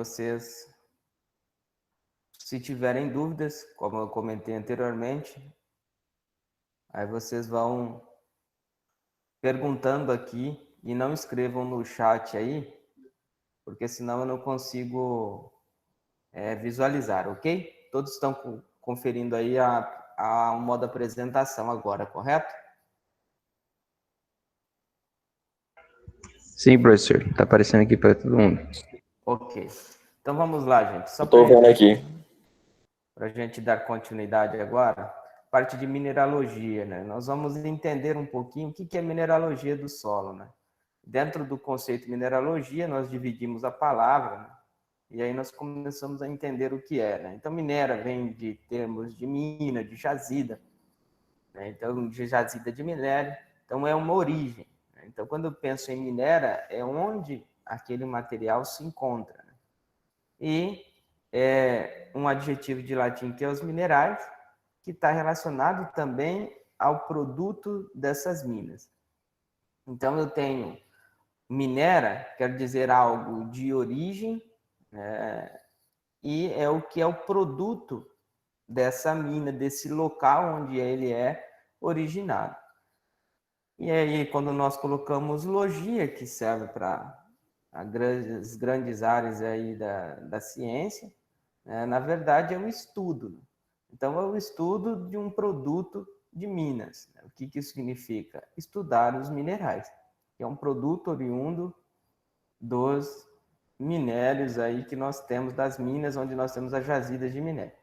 vocês, se tiverem dúvidas, como eu comentei anteriormente, aí vocês vão perguntando aqui e não escrevam no chat aí, porque senão eu não consigo visualizar, ok? Todos estão conferindo aí a modo apresentação agora, correto? Sim, professor. Está aparecendo aqui para todo mundo. Ok. Então vamos lá, gente. Só Estou vendo aqui. para a gente dar continuidade agora, parte de mineralogia, né? Nós vamos entender um pouquinho o que é mineralogia do solo, né? Dentro do conceito mineralogia, nós dividimos a palavra, né? E aí nós começamos a entender o que é, né? Então, minera vem de termos de mina, de jazida, né? Então, de jazida de minério. Então, é uma origem, né? Então, quando eu penso em minera, é onde aquele material se encontra, né? E um adjetivo de latim que é os minerais, que está relacionado também ao produto dessas minas. Então, eu tenho minera, quer dizer algo de origem, né? E é o que é o produto dessa mina, desse local onde ele é originado. E aí, quando nós colocamos logia, que serve para as grandes áreas aí da ciência, né? Na verdade é um estudo. Então, é o estudo de um produto de minas. O que isso significa? Estudar os minerais, que é um produto oriundo dos minérios aí que nós temos, das minas onde nós temos as jazidas de minério.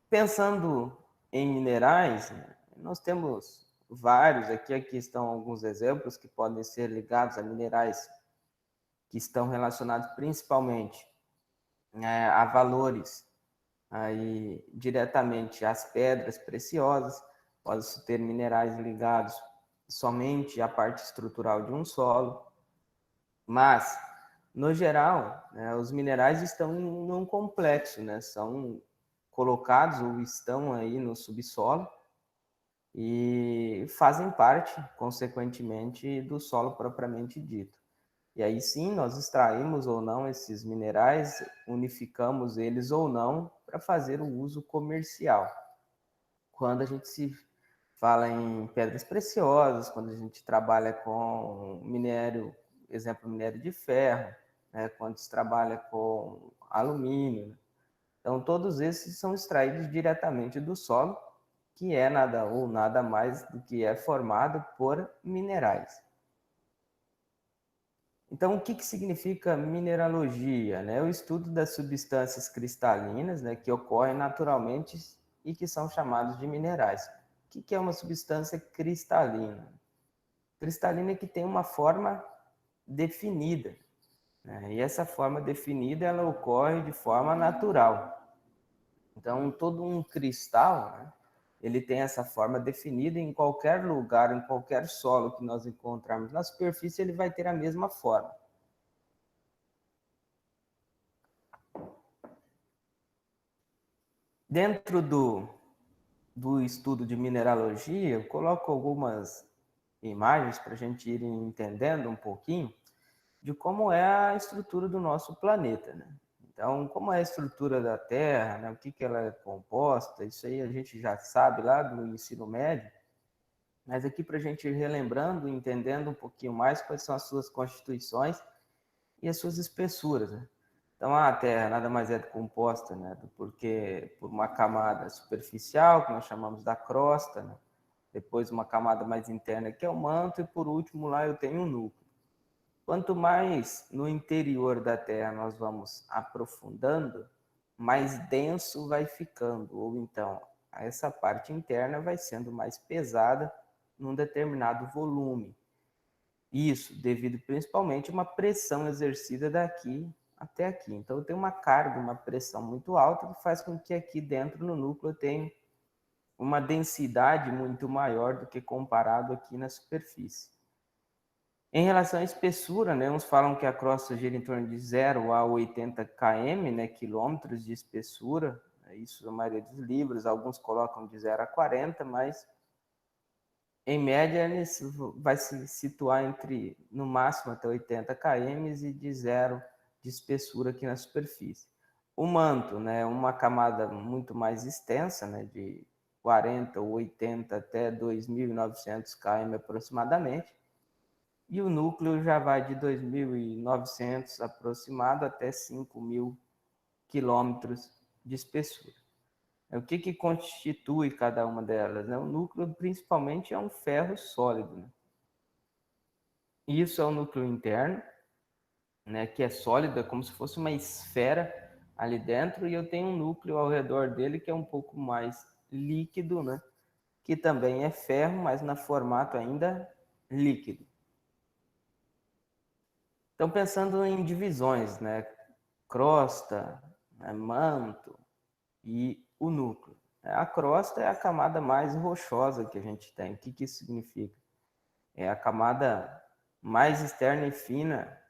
Pensando em minerais, nós temos vários, aqui estão alguns exemplos que podem ser ligados a minerais que estão relacionados principalmente a valores aí diretamente às pedras preciosas, pode-se ter minerais ligados somente à parte estrutural de um solo, mas, no geral, né, os minerais estão em um complexo, né, são colocados ou estão aí no subsolo e fazem parte, consequentemente, do solo propriamente dito. E aí sim, nós extraímos ou não esses minerais, unificamos eles ou não para fazer o uso comercial. Quando a gente se fala em pedras preciosas, quando a gente trabalha com minério, exemplo, minério de ferro, né, quando se trabalha com alumínio. Então, todos esses são extraídos diretamente do solo, que é nada ou nada mais do que é formado por minerais. Então, o que significa mineralogia? Né? O estudo das substâncias cristalinas, né, que ocorrem naturalmente e que são chamados de minerais. O que é uma substância cristalina? Cristalina é que tem uma forma definida, né? E essa forma definida ela ocorre de forma natural. Então, todo um cristal, né, ele tem essa forma definida em qualquer lugar, em qualquer solo que nós encontrarmos na superfície, ele vai ter a mesma forma. Dentro do estudo de mineralogia, eu coloco algumas imagens para a gente ir entendendo um pouquinho de como é a estrutura do nosso planeta, né? Então, como é a estrutura da Terra, né? O que ela é composta, isso aí a gente já sabe lá do ensino médio, mas aqui para a gente ir relembrando, entendendo um pouquinho mais quais são as suas constituições e as suas espessuras, né? Então, a Terra nada mais é composta, né, porque por uma camada superficial, que nós chamamos da crosta, né? Depois uma camada mais interna, que é o manto, e por último lá eu tenho um núcleo. Quanto mais no interior da Terra nós vamos aprofundando, mais denso vai ficando, ou então essa parte interna vai sendo mais pesada num determinado volume. Isso devido principalmente a uma pressão exercida daqui até aqui. Então eu tenho uma carga, uma pressão muito alta que faz com que aqui dentro no núcleo eu tenha uma densidade muito maior do que comparado aqui na superfície. Em relação à espessura, né, uns falam que a crosta gira em torno de 0 a 80 km, né, quilômetros de espessura, isso a maioria dos livros, alguns colocam de 0 a 40, mas Em média, ele vai se situar no máximo, até 80 km e de zero de espessura aqui na superfície. O manto, né, uma camada muito mais extensa, né, de 40 ou 80 até 2.900 km aproximadamente, e o núcleo já vai de 2.900 aproximado até 5.000 quilômetros de espessura. O que constitui cada uma delas? O núcleo, principalmente, é um ferro sólido. Né? Isso é o núcleo interno, né, que é sólido, é como se fosse uma esfera ali dentro, e eu tenho um núcleo ao redor dele que é um pouco mais líquido, né, que também é ferro, mas no formato ainda líquido. Então, pensando em divisões, né, crosta, né, manto e o núcleo. A crosta é a camada mais rochosa que a gente tem. O que isso significa? É a camada mais externa e fina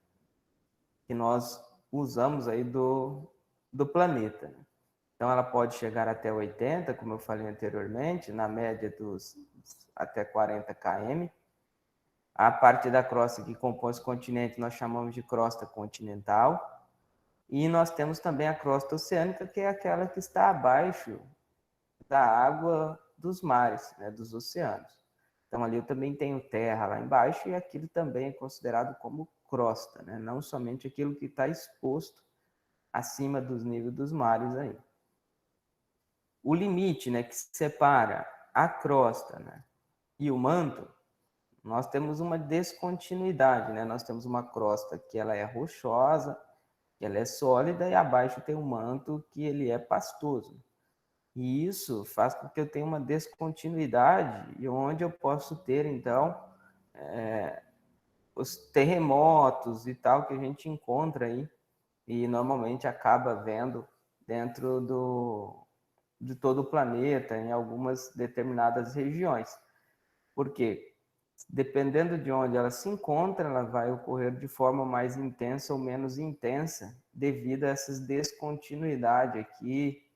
que nós usamos aí do planeta. Então, ela pode chegar até 80, como eu falei anteriormente, na média dos até 40 km. A parte da crosta que compõe os continentes nós chamamos de crosta continental. E nós temos também a crosta oceânica, que é aquela que está abaixo da água dos mares, né, dos oceanos. Então, ali eu também tenho terra lá embaixo e aquilo também é considerado como crosta, né? Não somente aquilo que está exposto acima dos níveis dos mares aí. O limite, né, que separa a crosta, né, e o manto, nós temos uma descontinuidade, né? Nós temos uma crosta que ela é rochosa, que ela é sólida, e abaixo tem um manto que ele é pastoso. E isso faz com que eu tenha uma descontinuidade e onde eu posso ter, então, os terremotos e tal que a gente encontra aí e normalmente acaba vendo dentro de todo o planeta, em algumas determinadas regiões. Por quê? Dependendo de onde ela se encontra, ela vai ocorrer de forma mais intensa ou menos intensa devido a essas descontinuidades aqui,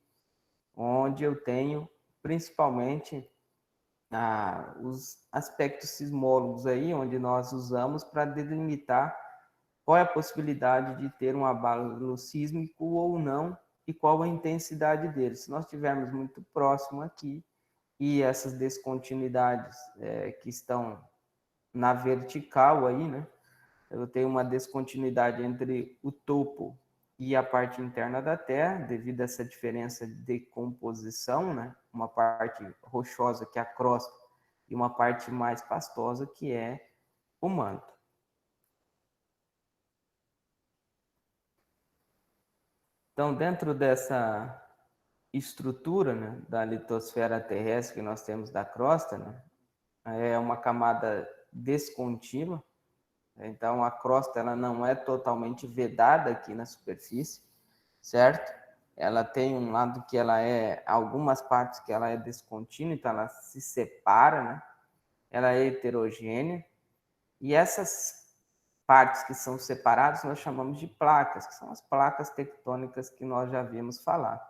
onde eu tenho principalmente os aspectos sismólogos aí, onde nós usamos para delimitar qual é a possibilidade de ter um abalo sísmico ou não e qual a intensidade dele. Se nós estivermos muito próximo aqui e essas descontinuidades que estão na vertical aí, né? Eu tenho uma descontinuidade entre o topo e a parte interna da Terra, devido a essa diferença de composição, né? Uma parte rochosa, que é a crosta, e uma parte mais pastosa, que é o manto. Então, dentro dessa estrutura, né, da litosfera terrestre que nós temos da crosta, né, é uma camada descontínua. Então, a crosta ela não é totalmente vedada aqui na superfície, certo? Ela tem um lado que ela algumas partes que ela é descontínua, então ela se separa, né? Ela é heterogênea. E essas partes que são separadas nós chamamos de placas, que são as placas tectônicas que nós já vimos falar.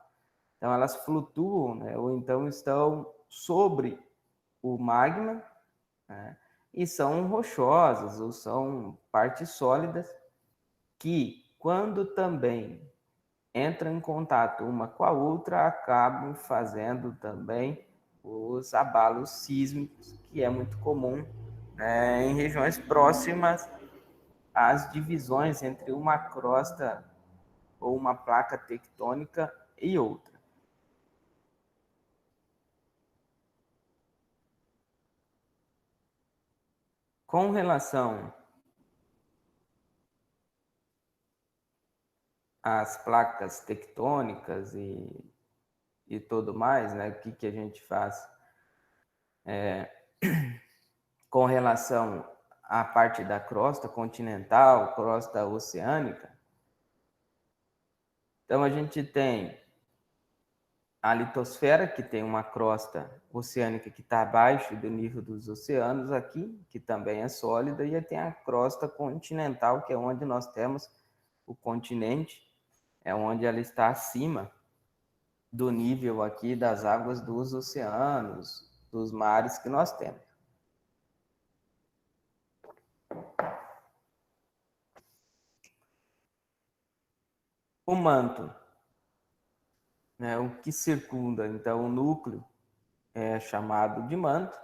Então, elas flutuam, né? Ou então estão sobre o magma, né? E são rochosas ou são partes sólidas que, quando também entram em contato uma com a outra, acabam fazendo também os abalos sísmicos, que é muito comum, né, em regiões próximas às divisões entre uma crosta ou uma placa tectônica e outra. Com relação às placas tectônicas e tudo mais, né, o que a gente faz com relação à parte da crosta continental, crosta oceânica. Então, a gente tem a litosfera, que tem uma crosta oceânica que está abaixo do nível dos oceanos aqui, que também é sólida, e tem a crosta continental, que é onde nós temos o continente, é onde ela está acima do nível aqui das águas dos oceanos, dos mares que nós temos. O manto, né, o que circunda, então, o núcleo é chamado de manto,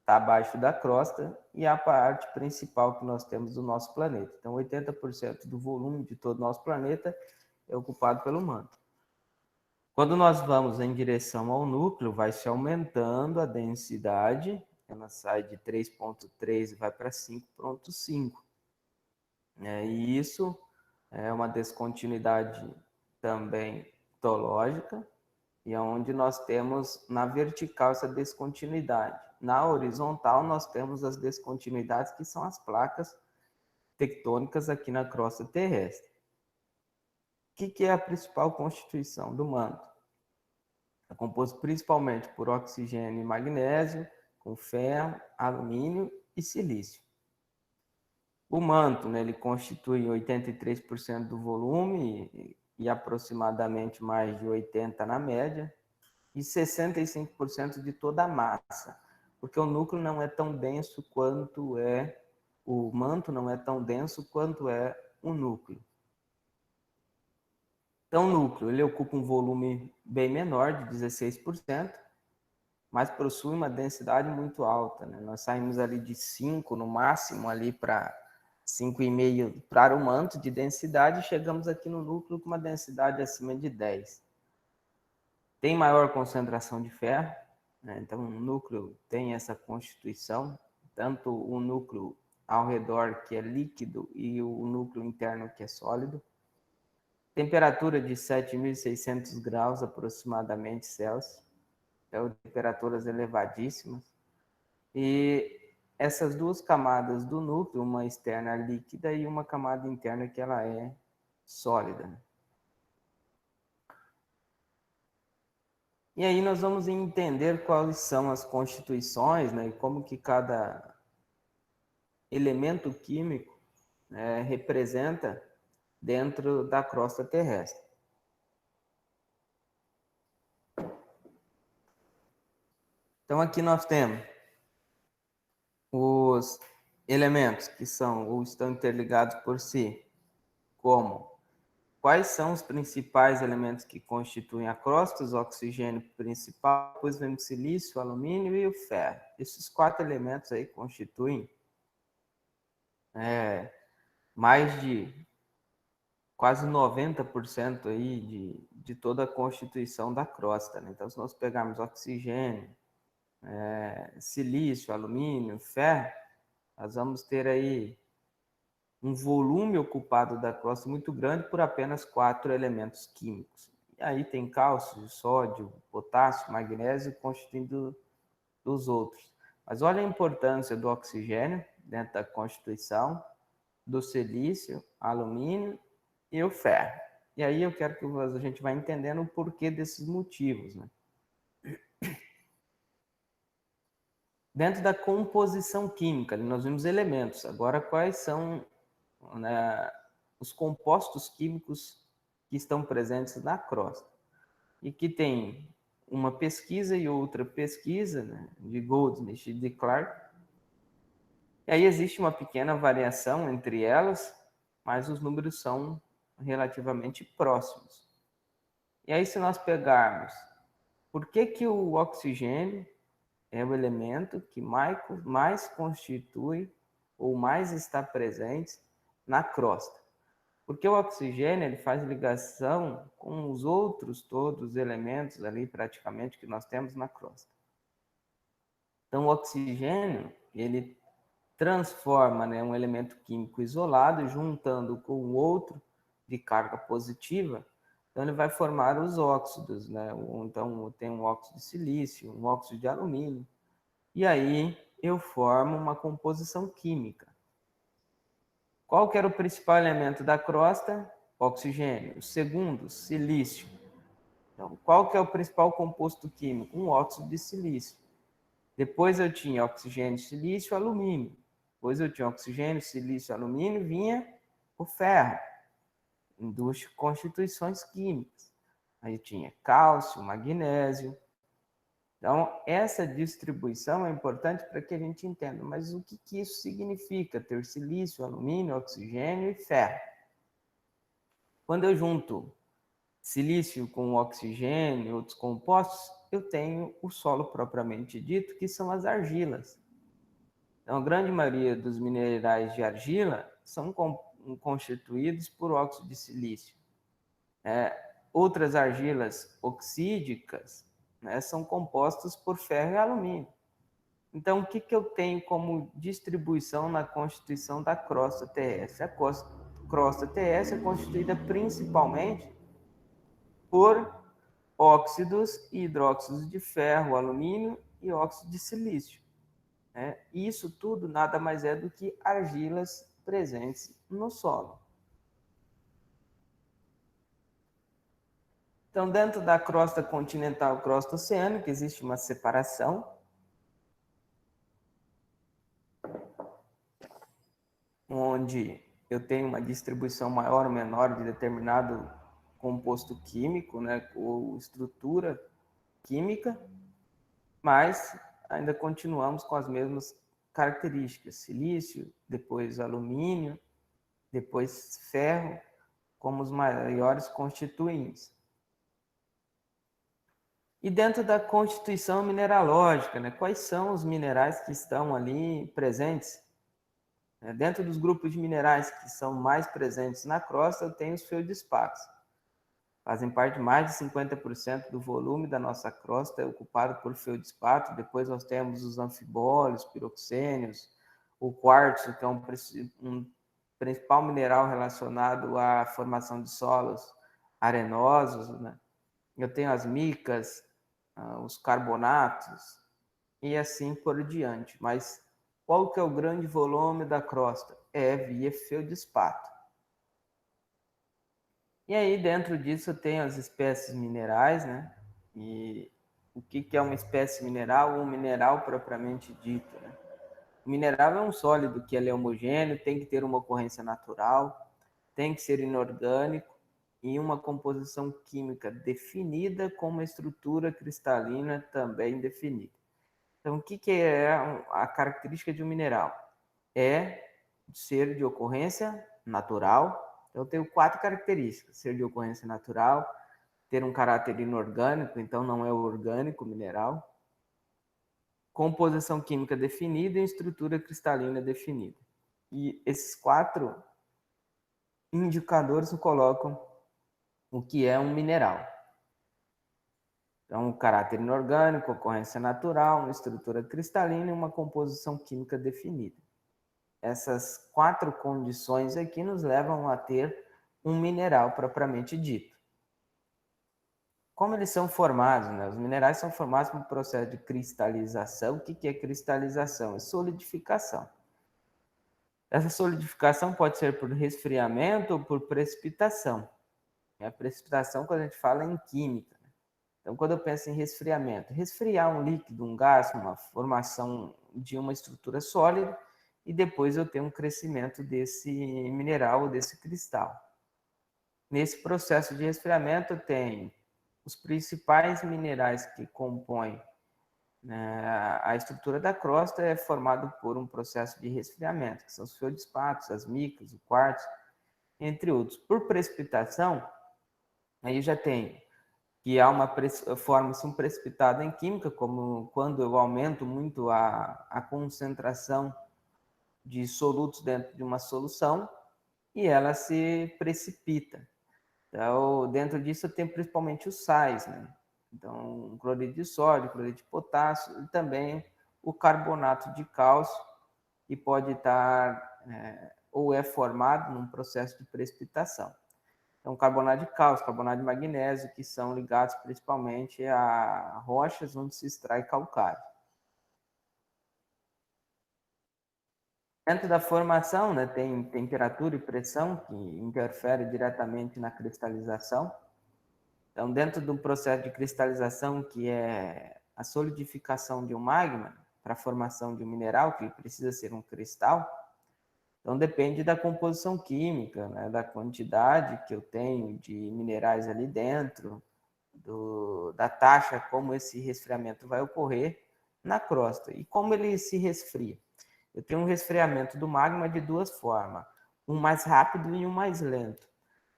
está abaixo da crosta e é a parte principal que nós temos do nosso planeta. Então, 80% do volume de todo o nosso planeta é ocupado pelo manto. Quando nós vamos em direção ao núcleo, vai se aumentando a densidade, ela sai de 3,3 e vai para 5,5. E isso é uma descontinuidade também topológica, e onde nós temos na vertical essa descontinuidade. Na horizontal, nós temos as descontinuidades, que são as placas tectônicas aqui na crosta terrestre. O que é a principal constituição do manto? É composto principalmente por oxigênio e magnésio, com ferro, alumínio e silício. O manto, né, ele constitui 83% do volume e aproximadamente mais de 80% na média, e 65% de toda a massa, porque o núcleo não é tão denso quanto é, o manto não é tão denso quanto é o núcleo. Então, o núcleo ele ocupa um volume bem menor, de 16%, mas possui uma densidade muito alta, né? Nós saímos ali de 5 no máximo ali para 5,5 para o manto de densidade, e chegamos aqui no núcleo com uma densidade acima de 10. Tem maior concentração de ferro, né? Então o núcleo tem essa constituição, tanto o núcleo ao redor que é líquido e o núcleo interno que é sólido. Temperatura de 7.600 graus aproximadamente Celsius, então temperaturas elevadíssimas. E essas duas camadas do núcleo, uma externa líquida e uma camada interna que ela é sólida. E aí nós vamos entender quais são as constituições, né, e como que cada elemento químico, né, representa dentro da crosta terrestre. Então aqui nós temos os elementos que são ou estão interligados por si, como quais são os principais elementos que constituem a crosta, o oxigênio principal, depois vem o silício, o alumínio e o ferro. Esses 4 elementos aí constituem mais de quase 90% aí de toda a constituição da crosta, né? Então, se nós pegarmos oxigênio, silício, alumínio, ferro, nós vamos ter aí um volume ocupado da crosta muito grande por apenas 4 elementos químicos. E aí tem cálcio, sódio, potássio, magnésio constituindo os outros. Mas olha a importância do oxigênio dentro da constituição, do silício, alumínio e o ferro. E aí eu quero que a gente vá entendendo o porquê desses motivos, né? Dentro da composição química, nós vimos elementos. Agora, quais são, né, os compostos químicos que estão presentes na crosta? E que tem uma pesquisa e outra pesquisa, né, de Goldsmith e de Clark. E aí existe uma pequena variação entre elas, mas os números são relativamente próximos. E aí, se nós pegarmos, por que o oxigênio é o elemento que mais constitui ou mais está presente na crosta? Porque o oxigênio ele faz ligação com os outros todos os elementos ali praticamente que nós temos na crosta. Então o oxigênio ele transforma, né, um elemento químico isolado, juntando com outro de carga positiva, então ele vai formar os óxidos, né? Então tem um óxido de silício, um óxido de alumínio, e aí eu formo uma composição química. Qual que era o principal elemento da crosta? Oxigênio. O segundo, silício. Então, qual que é o principal composto químico? Um óxido de silício. Depois eu tinha oxigênio, silício, alumínio. Depois eu tinha oxigênio, silício, alumínio, vinha o ferro, em 2 constituições químicas. Aí eu tinha cálcio, magnésio. Então, essa distribuição é importante para que a gente entenda, mas o que isso significa? Ter silício, alumínio, oxigênio e ferro. Quando eu junto silício com oxigênio e outros compostos, eu tenho o solo propriamente dito, que são as argilas. Então, a grande maioria dos minerais de argila são constituídos por óxido de silício. Outras argilas oxídicas, né, são compostas por ferro e alumínio. Então, o que eu tenho como distribuição na constituição da crosta terrestre? A crosta terrestre é constituída principalmente por óxidos e hidróxidos de ferro, alumínio e óxido de silício. Isso tudo nada mais é do que argilas presentes no solo. Então, dentro da crosta continental e crosta oceânica, existe uma separação, onde eu tenho uma distribuição maior ou menor de determinado composto químico, né, ou estrutura química, mas ainda continuamos com as mesmas características: silício, depois alumínio, depois ferro, como os maiores constituintes. E dentro da constituição mineralógica, né, quais são os minerais que estão ali presentes? Dentro dos grupos de minerais que são mais presentes na crosta, eu tenho os feldespatos. Fazem parte de mais de 50% do volume da nossa crosta, é ocupado por feldespato. Depois nós temos os anfibólios, piroxênios, o quartzo, que é um principal mineral relacionado à formação de solos arenosos, né? Eu tenho as micas, os carbonatos e assim por diante. Mas qual que é o grande volume da crosta? É via feldespato. E aí, dentro disso, eu tenho as espécies minerais, né? E o que é uma espécie mineral? Um mineral propriamente dito, né? O mineral é um sólido que ele é homogêneo, tem que ter uma ocorrência natural, tem que ser inorgânico e uma composição química definida com uma estrutura cristalina também definida. Então, o que é a característica de um mineral? É ser de ocorrência natural. Então, eu tenho 4 características: ser de ocorrência natural, ter um caráter inorgânico, então não é orgânico mineral, composição química definida e estrutura cristalina definida. E esses 4 indicadores colocam o que é um mineral. Então, um caráter inorgânico, ocorrência natural, uma estrutura cristalina e uma composição química definida. Essas 4 condições aqui nos levam a ter um mineral propriamente dito. Como eles são formados, né? Os minerais são formados por um processo de cristalização. O que é cristalização? É solidificação. Essa solidificação pode ser por resfriamento ou por precipitação. A precipitação, quando a gente fala em química. Então, quando eu penso em resfriamento, resfriar um líquido, um gás, uma formação de uma estrutura sólida, e depois eu tenho um crescimento desse mineral, desse cristal. Nesse processo de resfriamento, eu tenho os principais minerais que compõem, né, a estrutura da crosta, é formado por um processo de resfriamento, que são os feldespatos, as micas, o quartzo, entre outros. Por precipitação, aí já tem que há forma-se um precipitado em química, como quando eu aumento muito a concentração de solutos dentro de uma solução e ela se precipita. Então, dentro disso eu tenho principalmente os sais, né? Então, cloreto de sódio, cloreto de potássio e também o carbonato de cálcio, que pode estar ou é formado num processo de precipitação. Então, carbonato de cálcio, carbonato de magnésio, que são ligados principalmente a rochas onde se extrai calcário. Dentro da formação, né, tem temperatura e pressão que interferem diretamente na cristalização. Então, dentro do processo de cristalização, que é a solidificação de um magma para a formação de um mineral, que precisa ser um cristal, então depende da composição química, né, da quantidade que eu tenho de minerais ali dentro, da taxa como esse resfriamento vai ocorrer na crosta. E como ele se resfria? Eu tenho um resfriamento do magma de 2 formas, um mais rápido e um mais lento.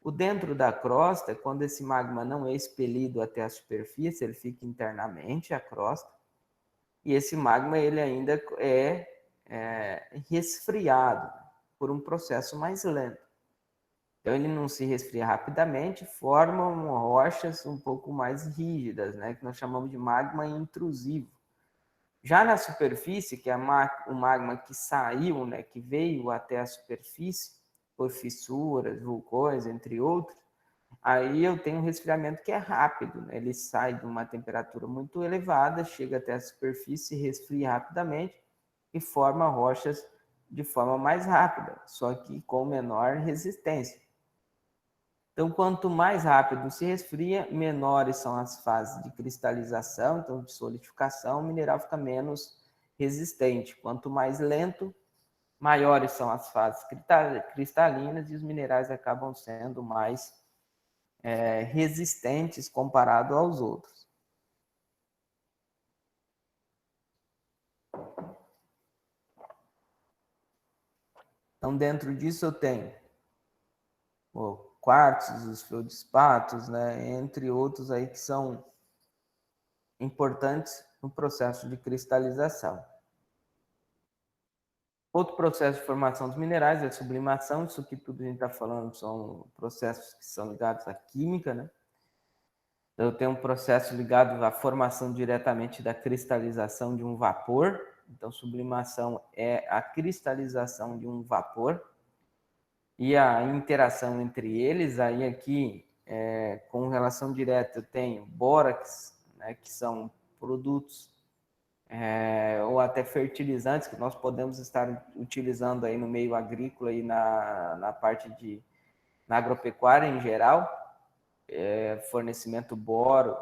O dentro da crosta, quando esse magma não é expelido até a superfície, ele fica internamente, a crosta, e esse magma ele ainda é resfriado por um processo mais lento. Então ele não se resfria rapidamente, formam rochas um pouco mais rígidas, né, que nós chamamos de magma intrusivo. Já na superfície, que é o magma que saiu, né, que veio até a superfície, por fissuras, vulcões, entre outros, aí eu tenho um resfriamento que é rápido, né? Ele sai de uma temperatura muito elevada, chega até a superfície, resfria rapidamente e forma rochas de forma mais rápida, só que com menor resistência. Então, quanto mais rápido se resfria, menores são as fases de cristalização, então de solidificação, o mineral fica menos resistente. Quanto mais lento, maiores são as fases cristalinas e os minerais acabam sendo mais resistentes comparado aos outros. Então, dentro disso eu tenho quartzos, os feldspatos, né, entre outros aí que são importantes no processo de cristalização. Outro processo de formação dos minerais é a sublimação. Isso que tudo a gente está falando são processos que são ligados à química, né? Então, eu tenho um processo ligado à formação diretamente da cristalização de um vapor. Então, sublimação é a cristalização de um vapor e a interação entre eles. Aí aqui, com relação direta, eu tenho bórax, né, que são produtos ou até fertilizantes que nós podemos estar utilizando aí no meio agrícola e na parte na agropecuária em geral, fornecimento boro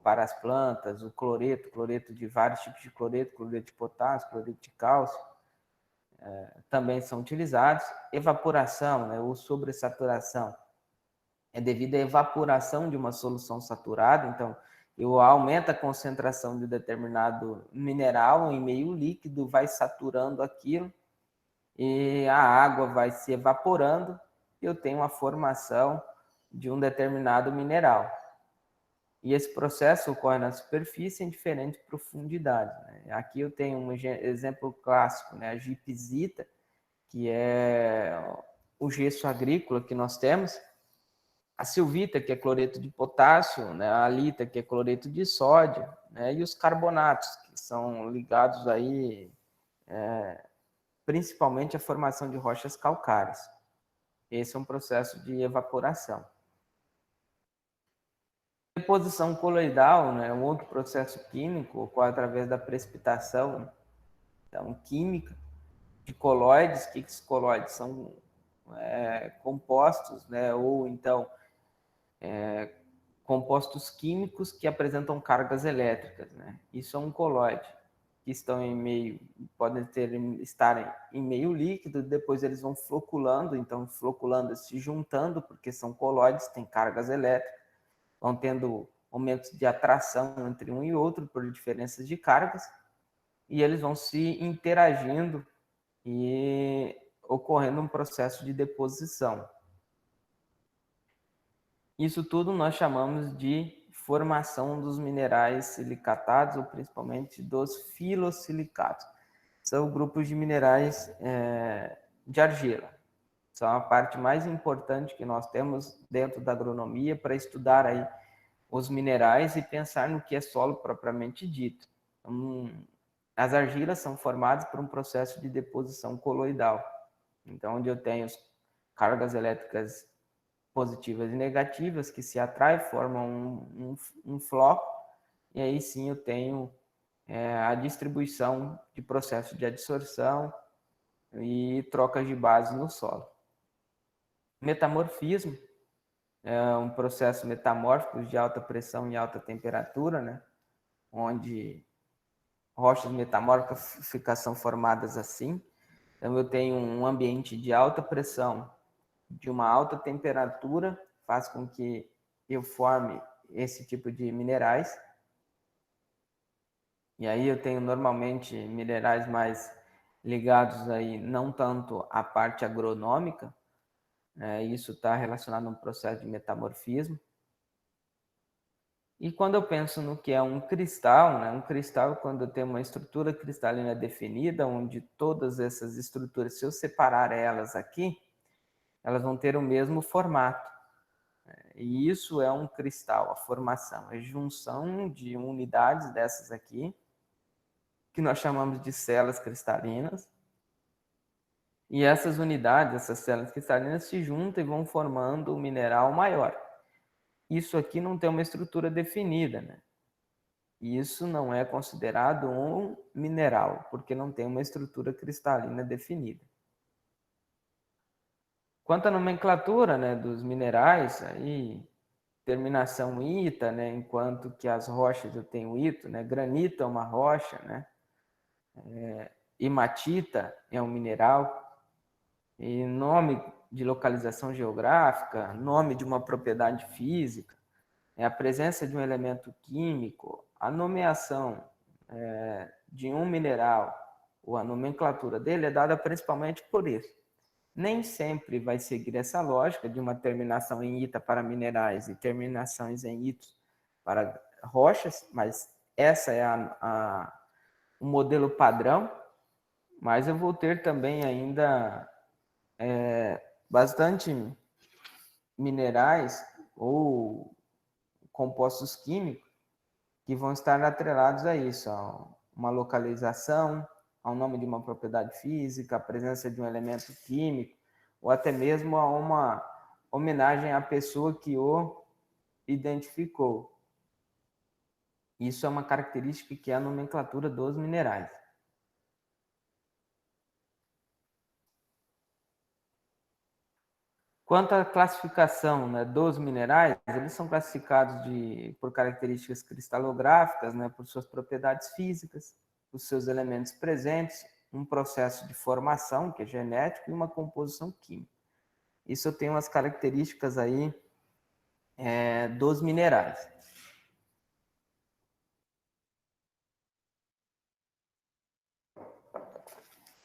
para as plantas, o cloreto de vários tipos de cloreto de potássio, cloreto de cálcio, também são utilizados. Evaporação, né, ou sobressaturação, é devido à evaporação de uma solução saturada, então eu aumento a concentração de determinado mineral em meio líquido, vai saturando aquilo e a água vai se evaporando e eu tenho a formação de um determinado mineral. E esse processo ocorre na superfície em diferentes profundidades, né? Aqui eu tenho um exemplo clássico, né? A gipsita, que é o gesso agrícola que nós temos, a silvita, que é cloreto de potássio, né? A alita, que é cloreto de sódio, né? E os carbonatos, que são ligados aí principalmente à formação de rochas calcárias. Esse é um processo de evaporação. Deposição coloidal, né? Um outro processo químico ocorre através da precipitação, né? Então, química de colóides. O que esses colóides são? Compostos, né? Ou então compostos químicos que apresentam cargas elétricas, né? Isso é um colóide, que estão em meio, podem estar em meio líquido, depois eles vão floculando, então floculando, se juntando, porque são colóides, têm cargas elétricas, vão tendo momentos de atração entre um e outro por diferenças de cargas, e eles vão se interagindo e ocorrendo um processo de deposição. Isso tudo nós chamamos de formação dos minerais silicatados, ou principalmente dos filosilicatos. São grupos de minerais de argila. São a parte mais importante que nós temos dentro da agronomia para estudar aí os minerais e pensar no que é solo propriamente dito. Então, as argilas são formadas por um processo de deposição coloidal. Então, onde eu tenho cargas elétricas positivas e negativas que se atraem, formam um floco, e aí sim eu tenho a distribuição de processo de adsorção e trocas de base no solo. Metamorfismo é um processo metamórfico de alta pressão e alta temperatura, né? Onde rochas metamórficas são formadas assim. Então eu tenho um ambiente de alta pressão, de uma alta temperatura, faz com que eu forme esse tipo de minerais. E aí eu tenho normalmente minerais mais ligados aí não tanto à parte agronômica, Isso está relacionado a um processo de metamorfismo. E quando eu penso no que é um cristal, né? Um cristal, quando tem uma estrutura cristalina definida, onde todas essas estruturas, se eu separar elas aqui, elas vão ter o mesmo formato. E isso é um cristal, a formação, a junção de unidades dessas aqui, que nós chamamos de células cristalinas. E essas unidades, essas células cristalinas, se juntam e vão formando um mineral maior. Isso aqui não tem uma estrutura definida, né? Isso não é considerado um mineral, porque não tem uma estrutura cristalina definida. Quanto à nomenclatura, né, dos minerais, aí terminação ita, né, enquanto que as rochas eu tenho ito, né, granito é uma rocha, né, hematita é um mineral, e nome de localização geográfica, nome de uma propriedade física, a presença de um elemento químico, a nomeação de um mineral ou a nomenclatura dele é dada principalmente por isso. Nem sempre vai seguir essa lógica de uma terminação em ita para minerais e terminações em itos para rochas, mas essa é o modelo padrão. Mas eu vou ter também ainda bastante minerais ou compostos químicos que vão estar atrelados a isso, a uma localização, ao nome de uma propriedade física, a presença de um elemento químico, ou até mesmo a uma homenagem à pessoa que o identificou. Isso é uma característica que é a nomenclatura dos minerais. Quanto à classificação, né, dos minerais, eles são classificados por características cristalográficas, né, por suas propriedades físicas, os seus elementos presentes, um processo de formação, que é genético, e uma composição química. Isso tem umas características aí dos minerais.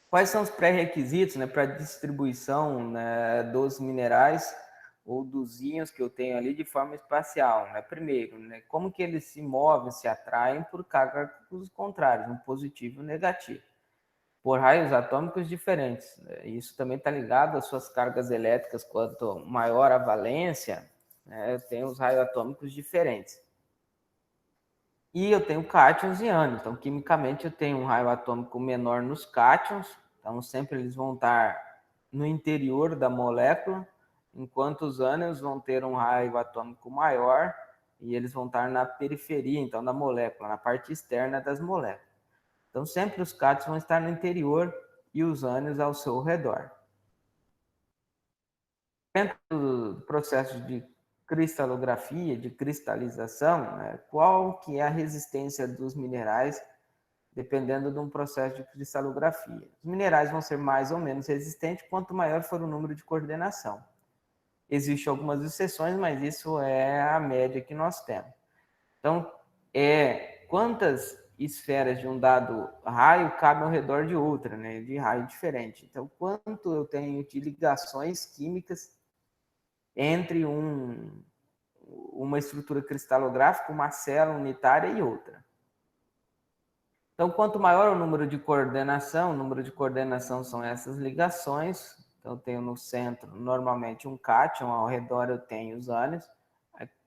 Quais são os pré-requisitos, né, para a distribuição, né, dos minerais ou dos íons que eu tenho ali de forma espacial? Né? Primeiro, né, como que eles se movem, se atraem por cargas contrárias, um positivo e um negativo, por raios atômicos diferentes. Né? Isso também está ligado às suas cargas elétricas. Quanto maior a valência, né, eu tenho os raios atômicos diferentes. E eu tenho cátions e ânions. Então, quimicamente, eu tenho um raio atômico menor nos cátions. Então, sempre eles vão estar no interior da molécula, enquanto os ânions vão ter um raio atômico maior e eles vão estar na periferia, então, da molécula, na parte externa das moléculas. Então, sempre os cátions vão estar no interior e os ânions ao seu redor. Dentro do processo de cristalografia, de cristalização, né, qual que é a resistência dos minerais dependendo de um processo de cristalografia? Os minerais vão ser mais ou menos resistentes quanto maior for o número de coordenação. Existem algumas exceções, mas isso é a média que nós temos. Então, quantas esferas de um dado raio cabem ao redor de outra, né, de raio diferente. Então, quanto eu tenho de ligações químicas entre uma estrutura cristalográfica, uma célula unitária e outra. Então, quanto maior o número de coordenação são essas ligações. Então, eu tenho no centro, normalmente, um cátion, ao redor eu tenho os ânions.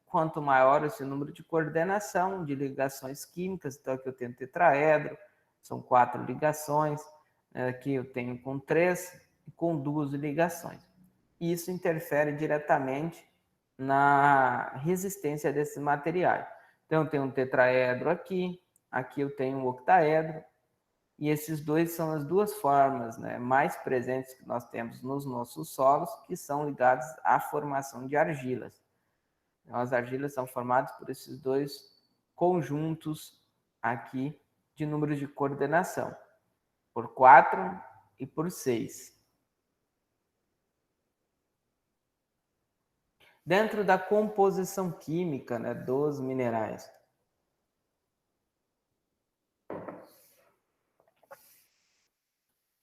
Quanto maior esse número de coordenação, de ligações químicas, então aqui eu tenho tetraedro, são 4 ligações, aqui eu tenho com 3 e com 2 ligações. Isso interfere diretamente na resistência desses materiais. Então, eu tenho um tetraedro aqui eu tenho um octaedro, e esses dois são as duas formas, né, mais presentes que nós temos nos nossos solos, que são ligados à formação de argilas. Então, as argilas são formadas por esses dois conjuntos aqui de números de coordenação, por 4 e por 6. Dentro da composição química, né, dos minerais,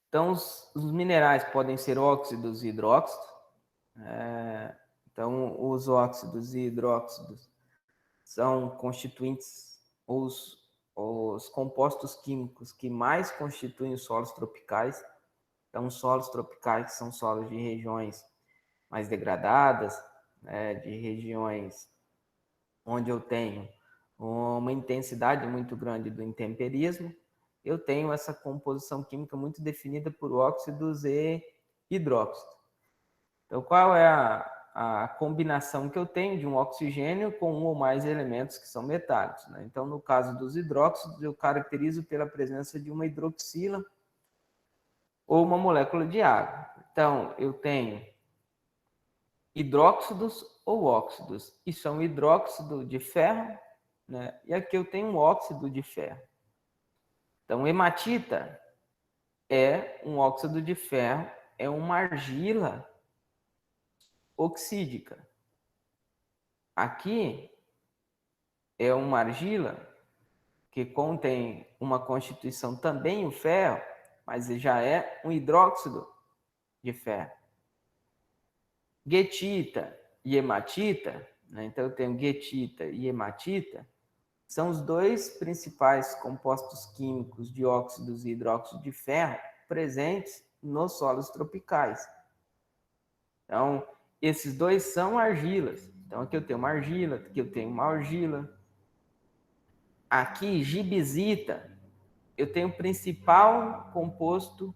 então os minerais podem ser óxidos e hidróxidos, Então, os óxidos e hidróxidos são constituintes, os compostos químicos que mais constituem os solos tropicais. Então, os solos tropicais são solos de regiões mais degradadas, né, de regiões onde eu tenho uma intensidade muito grande do intemperismo, eu tenho essa composição química muito definida por óxidos e hidróxidos. Então, qual é a combinação que eu tenho de um oxigênio com um ou mais elementos que são metálicos, né? Então, no caso dos hidróxidos, eu caracterizo pela presença de uma hidroxila ou uma molécula de água. Então, eu tenho hidróxidos ou óxidos. Isso é um hidróxido de ferro, né? E aqui eu tenho um óxido de ferro. Então, hematita é um óxido de ferro, é uma argila oxídica. Aqui é uma argila que contém uma constituição também o ferro, mas já é um hidróxido de ferro. Guetita e hematita, né? Então eu tenho guetita e hematita, são os dois principais compostos químicos de óxidos e hidróxidos de ferro presentes nos solos tropicais. Então, esses dois são argilas. Então, aqui eu tenho uma argila, aqui eu tenho uma argila. Aqui, gibsita, eu tenho o principal composto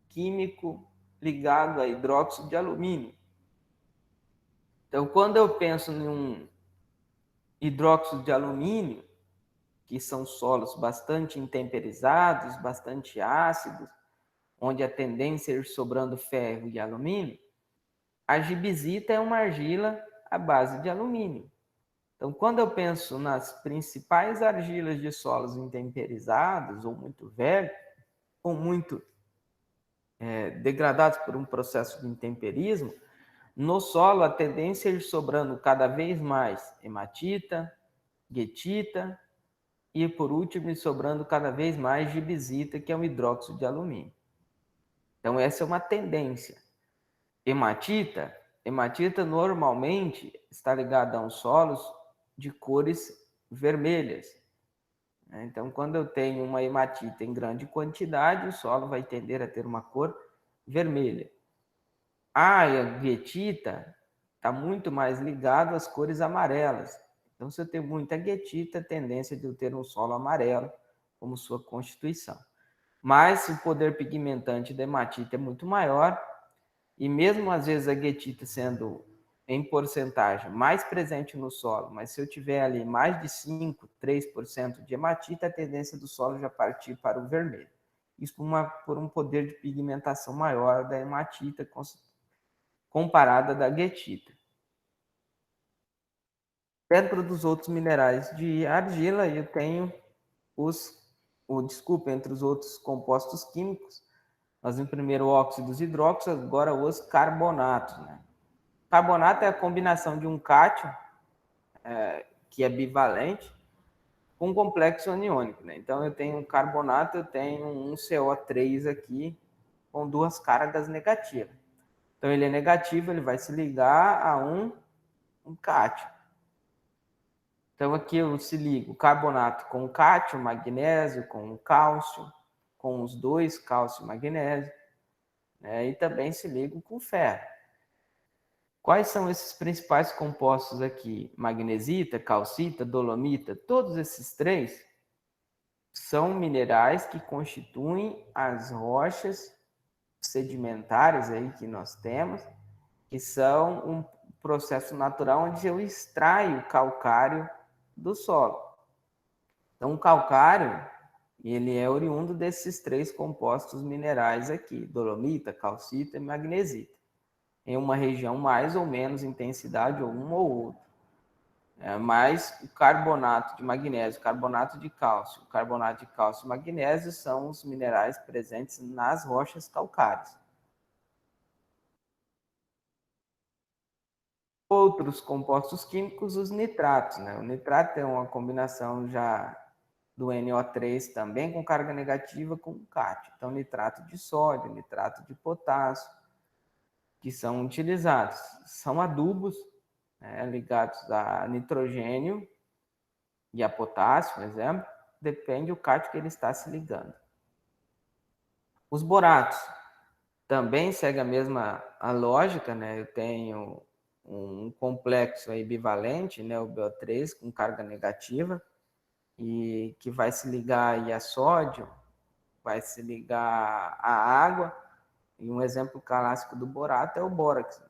químico ligado a hidróxido de alumínio. Então, quando eu penso em um hidróxido de alumínio, que são solos bastante intemperizados, bastante ácidos, onde a tendência é ir sobrando ferro e alumínio, a gibsita é uma argila à base de alumínio. Então, quando eu penso nas principais argilas de solos intemperizados, ou muito velhos, ou muito degradados por um processo de intemperismo, no solo a tendência é ir sobrando cada vez mais hematita, guetita e, por último, ir sobrando cada vez mais gibsita, que é um hidróxido de alumínio. Então, essa é uma tendência. Hematita normalmente está ligada a uns solos de cores vermelhas. Então, quando eu tenho uma hematita em grande quantidade, o solo vai tender a ter uma cor vermelha. A guetita está muito mais ligado às cores amarelas. Então, se eu tenho muita guetita, a tendência de eu ter um solo amarelo como sua constituição. Mas o poder pigmentante da hematita é muito maior, e mesmo às vezes a guetita sendo em porcentagem mais presente no solo, mas se eu tiver ali mais de 5, 3% de hematita, a tendência do solo já partir para o vermelho. Isso por um poder de pigmentação maior da hematita comparada da guetita. Dentro dos outros minerais de argila, eu tenho entre os outros compostos químicos, nós vimos primeiro óxidos hidróxidos, agora os carbonatos, né? Carbonato é a combinação de um cátion, que é bivalente, com um complexo aniônico, né? Então, eu tenho um carbonato, eu tenho um CO3 aqui, com duas cargas negativas. Então, ele é negativo, ele vai se ligar a um cátion. Então, aqui eu se ligo o carbonato com o cátion, magnésio, com o cálcio, com os dois cálcio e magnésio, né? E também se ligo com o ferro. Quais são esses principais compostos aqui? Magnesita, calcita, dolomita, todos esses três são minerais que constituem as rochas sedimentares aí que nós temos, que são um processo natural onde eu extraio o calcário do solo. Então, o calcário, ele é oriundo desses três compostos minerais aqui, dolomita, calcita e magnesita, em uma região mais ou menos intensidade, ou uma ou outra. Mas o carbonato de magnésio, carbonato de cálcio e magnésio são os minerais presentes nas rochas calcárias. Outros compostos químicos, os nitratos, né? O nitrato é uma combinação já do NO3 também com carga negativa com cátion. Então, nitrato de sódio, nitrato de potássio, que são utilizados são adubos, ligados a nitrogênio e a potássio, por exemplo, depende do cátion que ele está se ligando. Os boratos também seguem a mesma lógica, né? Eu tenho um complexo aí bivalente, né, o BO3, com carga negativa, e que vai se ligar aí a sódio, vai se ligar a água, e um exemplo clássico do borato é o bórax, né?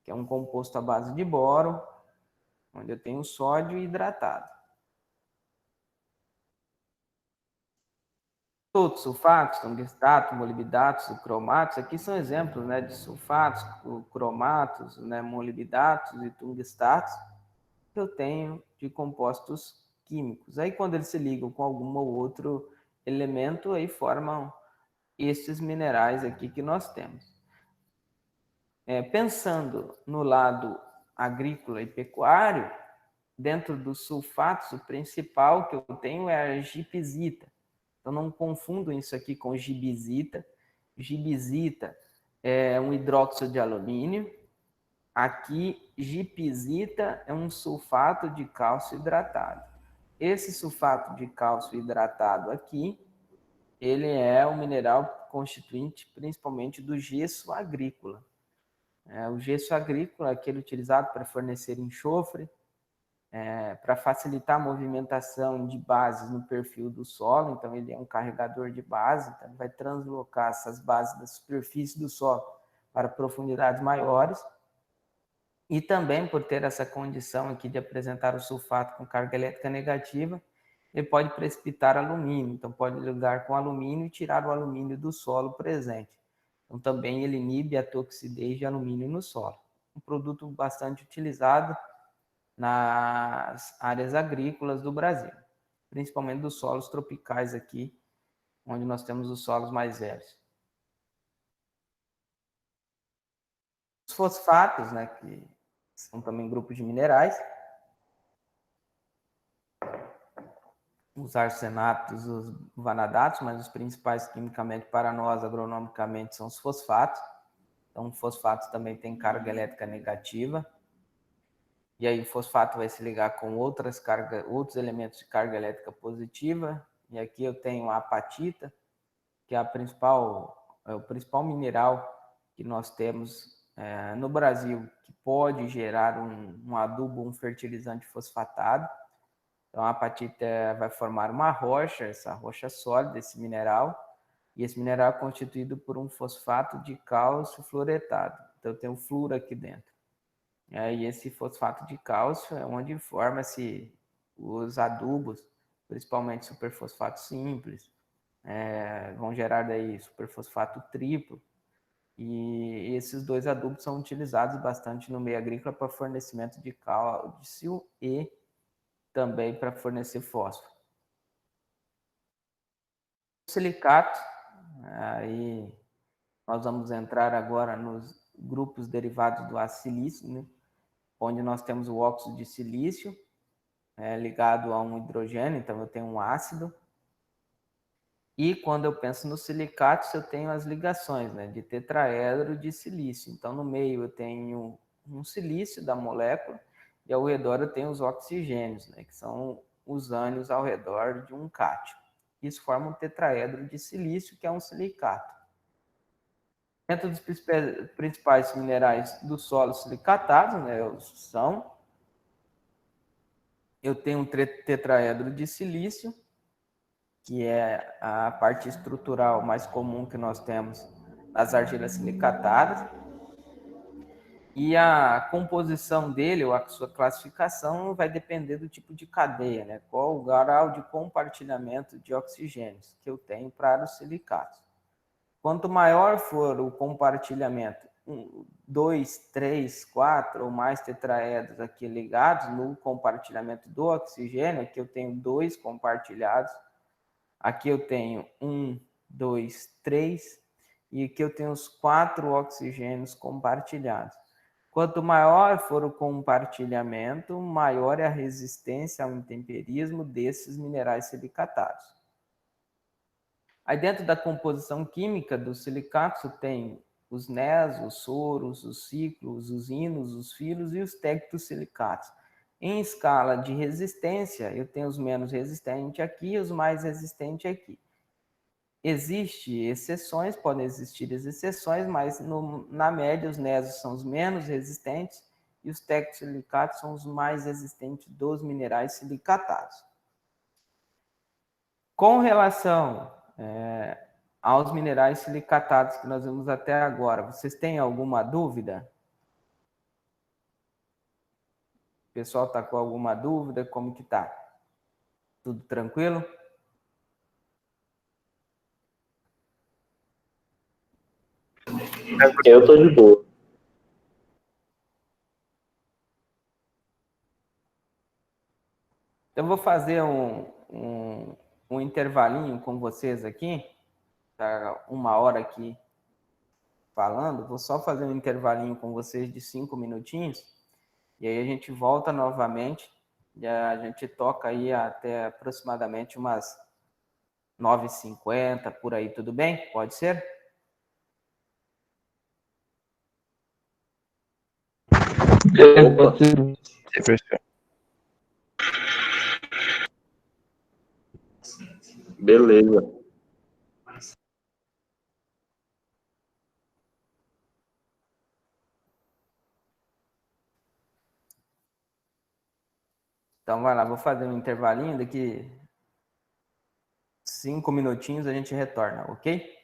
Que é um composto à base de boro, onde eu tenho sódio hidratado. Todos sulfatos, tungstato, molibdatos e cromatos, aqui são exemplos, né, de sulfatos, cromatos, né, molibdatos e tungstatos que eu tenho de compostos químicos. Aí quando eles se ligam com algum ou outro elemento, aí formam esses minerais aqui que nós temos. Pensando no lado agrícola e pecuário, dentro dos sulfatos, o principal que eu tenho é a gipsita. Então não confundam isso aqui com gibisita. Gibisita é um hidróxido de alumínio. Aqui, gipsita é um sulfato de cálcio hidratado. Esse sulfato de cálcio hidratado aqui, ele é um mineral constituinte principalmente do gesso agrícola. O gesso agrícola é aquele utilizado para fornecer enxofre, para facilitar a movimentação de bases no perfil do solo, então ele é um carregador de base, então ele vai translocar essas bases da superfície do solo para profundidades maiores, e também por ter essa condição aqui de apresentar o sulfato com carga elétrica negativa, ele pode precipitar alumínio, então pode ligar com alumínio e tirar o alumínio do solo presente. Então também ele inibe a toxidez de alumínio no solo. Um produto bastante utilizado nas áreas agrícolas do Brasil, principalmente dos solos tropicais aqui, onde nós temos os solos mais velhos. Os fosfatos, né, que são também grupos de minerais, os arsenatos, os vanadatos, mas os principais quimicamente para nós, agronomicamente, são os fosfatos. Então, o fosfato também tem carga elétrica negativa. E aí o fosfato vai se ligar com outros elementos de carga elétrica positiva. E aqui eu tenho a apatita, que é o principal mineral que nós temos no Brasil, que pode gerar um adubo, um fertilizante fosfatado. Então a apatita vai formar uma rocha, essa rocha sólida, esse mineral, e esse mineral é constituído por um fosfato de cálcio fluoretado. Então tem o flúor aqui dentro. E esse fosfato de cálcio é onde forma-se os adubos, principalmente superfosfato simples, vão gerar daí superfosfato triplo, e esses dois adubos são utilizados bastante no meio agrícola para fornecimento de cálcio e também para fornecer fósforo. O silicato, aí nós vamos entrar agora nos grupos derivados do ácido silício, né? Onde nós temos o óxido de silício ligado a um hidrogênio, então eu tenho um ácido. E quando eu penso nos silicatos, eu tenho as ligações, né, de tetraedro de silício. Então no meio eu tenho um silício da molécula e ao redor eu tenho os oxigênios, né, que são os ânions ao redor de um cátion. Isso forma um tetraedro de silício, que é um silicato. Dentro dos principais minerais do solo silicatados, né, eu tenho um tetraedro de silício, que é a parte estrutural mais comum que nós temos nas argilas silicatadas. E a composição dele, ou a sua classificação, vai depender do tipo de cadeia, né? Qual o grau de compartilhamento de oxigênios que eu tenho para os silicatos. Quanto maior for o compartilhamento, 2, 3, 4 ou mais tetraedros aqui ligados no compartilhamento do oxigênio, aqui eu tenho 2 compartilhados, aqui eu tenho 1, 2, 3, e aqui eu tenho os 4 oxigênios compartilhados. Quanto maior for o compartilhamento, maior é a resistência ao intemperismo desses minerais silicatados. Aí dentro da composição química dos silicatos tem os NES, os soros, os ciclos, os ínos, os filos e os tectosilicatos. Em escala de resistência, eu tenho os menos resistentes aqui e os mais resistentes aqui. Existem exceções, podem existir as exceções, mas na média os NES são os menos resistentes e os tectosilicatos são os mais resistentes dos minerais silicatados. Com relação aos minerais silicatados que nós vimos até agora, vocês têm alguma dúvida? O pessoal está com alguma dúvida? Como que tá? Tudo tranquilo? Eu tô de boa. Então, eu vou fazer um intervalinho com vocês aqui. Tá 1 hora aqui falando. Vou só fazer um intervalinho com vocês de 5 minutinhos. E aí a gente volta novamente. E a gente toca aí até aproximadamente umas 9h50, por aí, tudo bem? Pode ser? Opa, Sim, professor. beleza. Então vai lá, vou fazer um intervalinho, daqui 5 minutinhos a gente retorna, ok?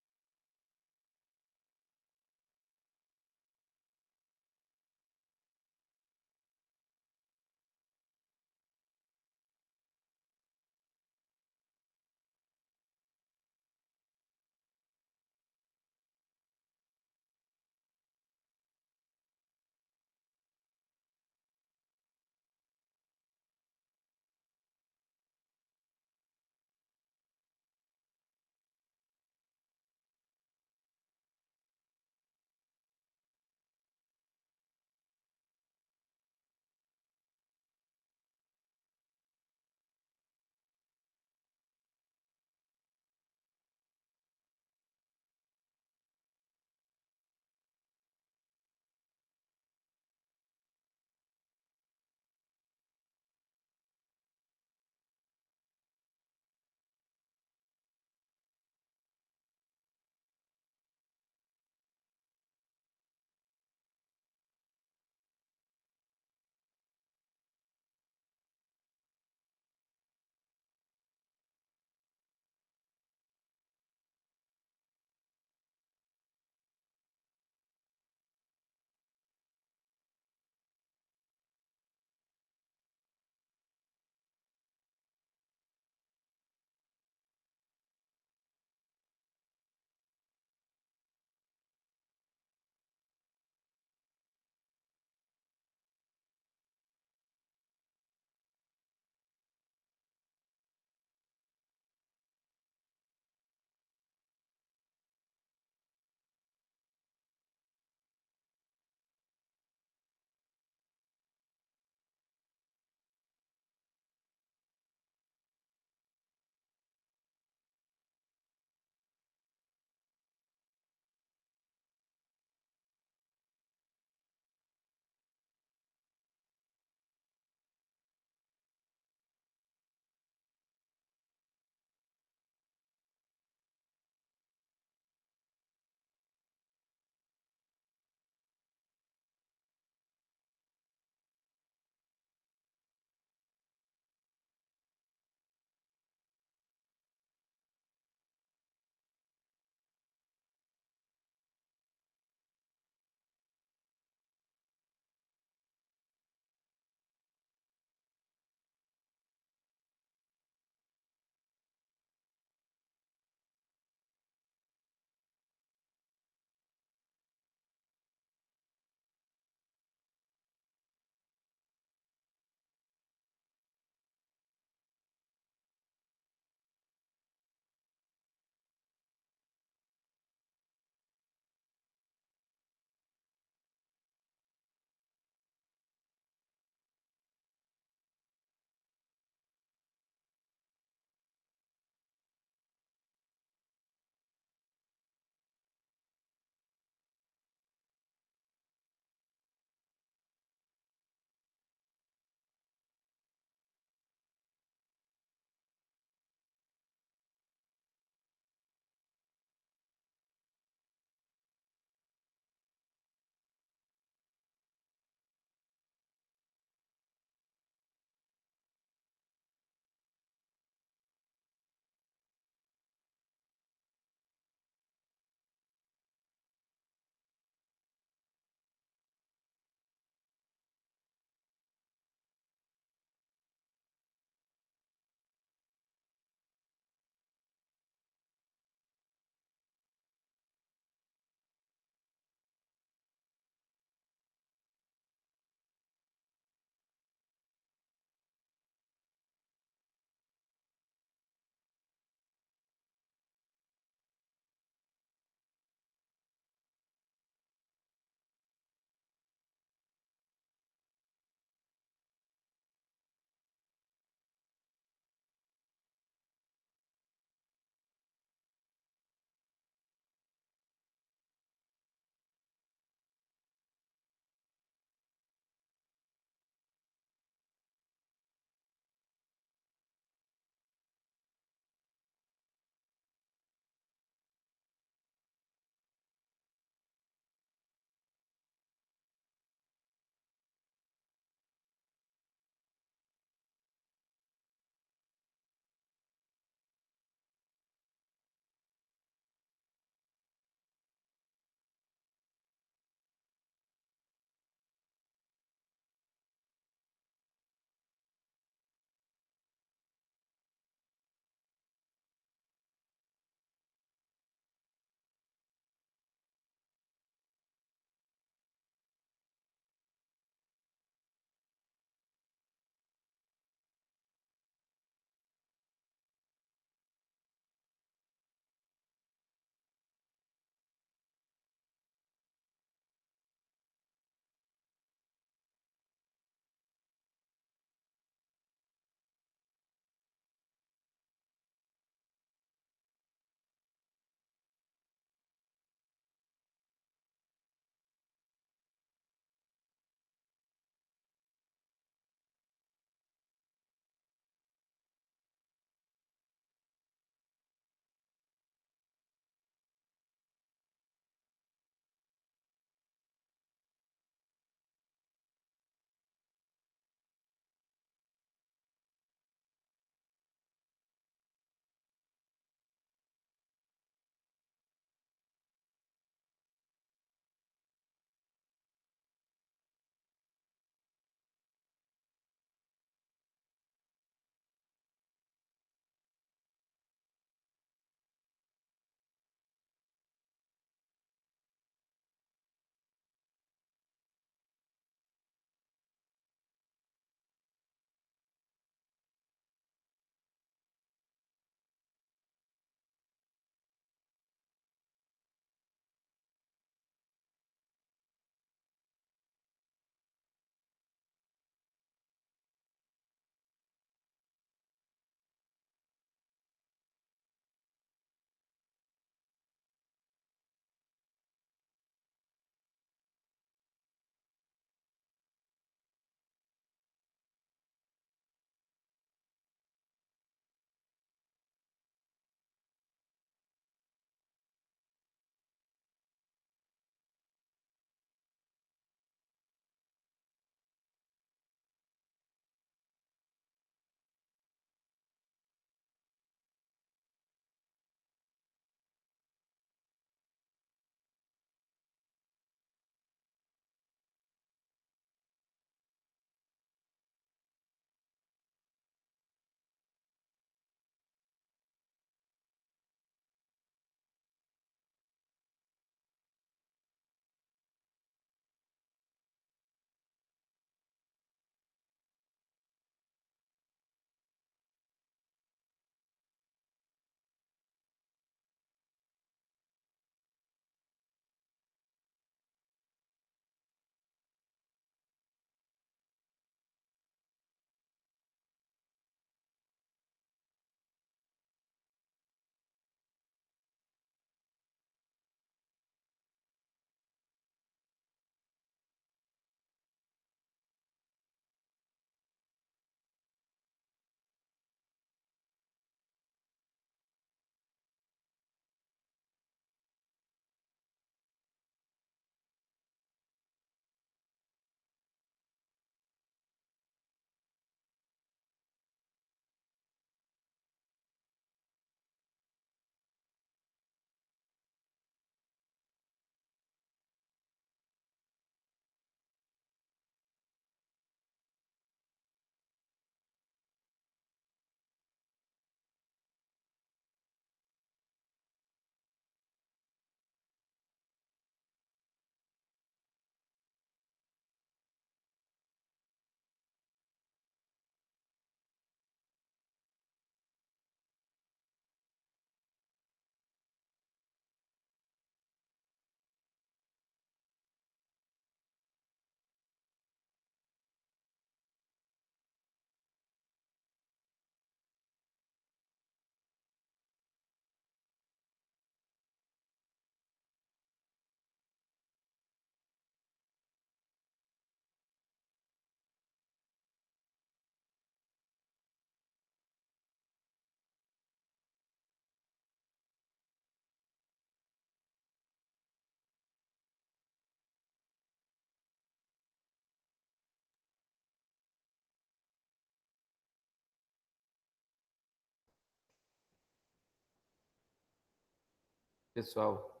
Pessoal,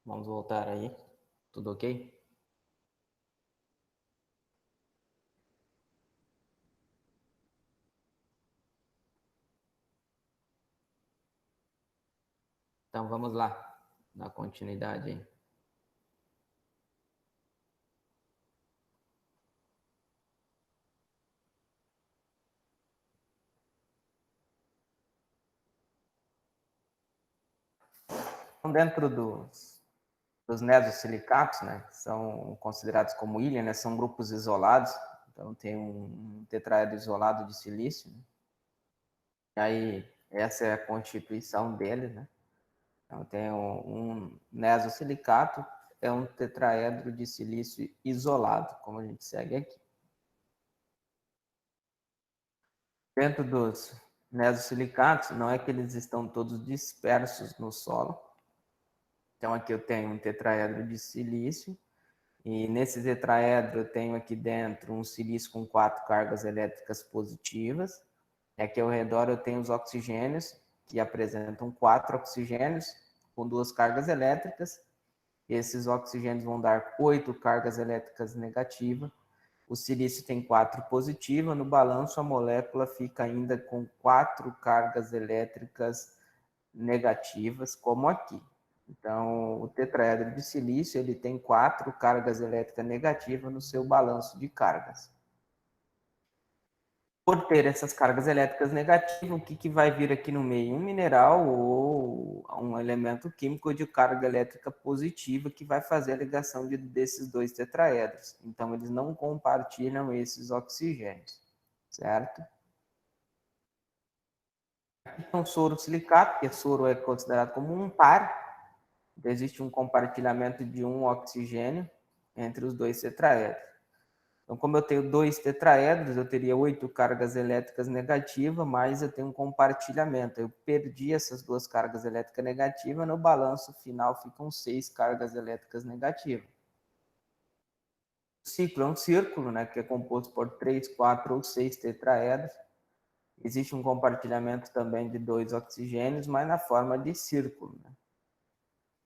vamos voltar aí. Tudo ok? Então vamos lá, dar continuidade aí. Então, dentro dos nesosilicatos, né, que são considerados como ilha, né, são grupos isolados. Então tem um tetraedro isolado de silício, né? E aí essa é a constituição dele, né? Então tem um nesosilicato, é um tetraedro de silício isolado, como a gente segue aqui. Dentro dos nesosilicatos, não é que eles estão todos dispersos no solo. Então aqui eu tenho um tetraedro de silício, e nesse tetraedro eu tenho aqui dentro um silício com 4 cargas elétricas positivas. E aqui ao redor eu tenho os oxigênios, que apresentam 4 oxigênios com 2 cargas elétricas. Esses oxigênios vão dar 8 cargas elétricas negativas. O silício tem 4 positivas. No balanço, a molécula fica ainda com 4 cargas elétricas negativas, como aqui. Então, o tetraedro de silício ele tem 4 cargas elétricas negativas no seu balanço de cargas. Por ter essas cargas elétricas negativas, o que vai vir aqui no meio? Um mineral ou um elemento químico de carga elétrica positiva que vai fazer a ligação desses dois tetraedros. Então, eles não compartilham esses oxigênios, certo? Então, soro silicato, que soro é considerado como um par. Então, existe um compartilhamento de um oxigênio entre os dois tetraedros. Então, como eu tenho 2 tetraedros, eu teria 8 cargas elétricas negativas, mas eu tenho um compartilhamento. Eu perdi essas 2 cargas elétricas negativas, no balanço final ficam 6 cargas elétricas negativas. O ciclo é um círculo, né, que é composto por 3, 4 ou 6 tetraedros. Existe um compartilhamento também de 2 oxigênios, mas na forma de círculo, né?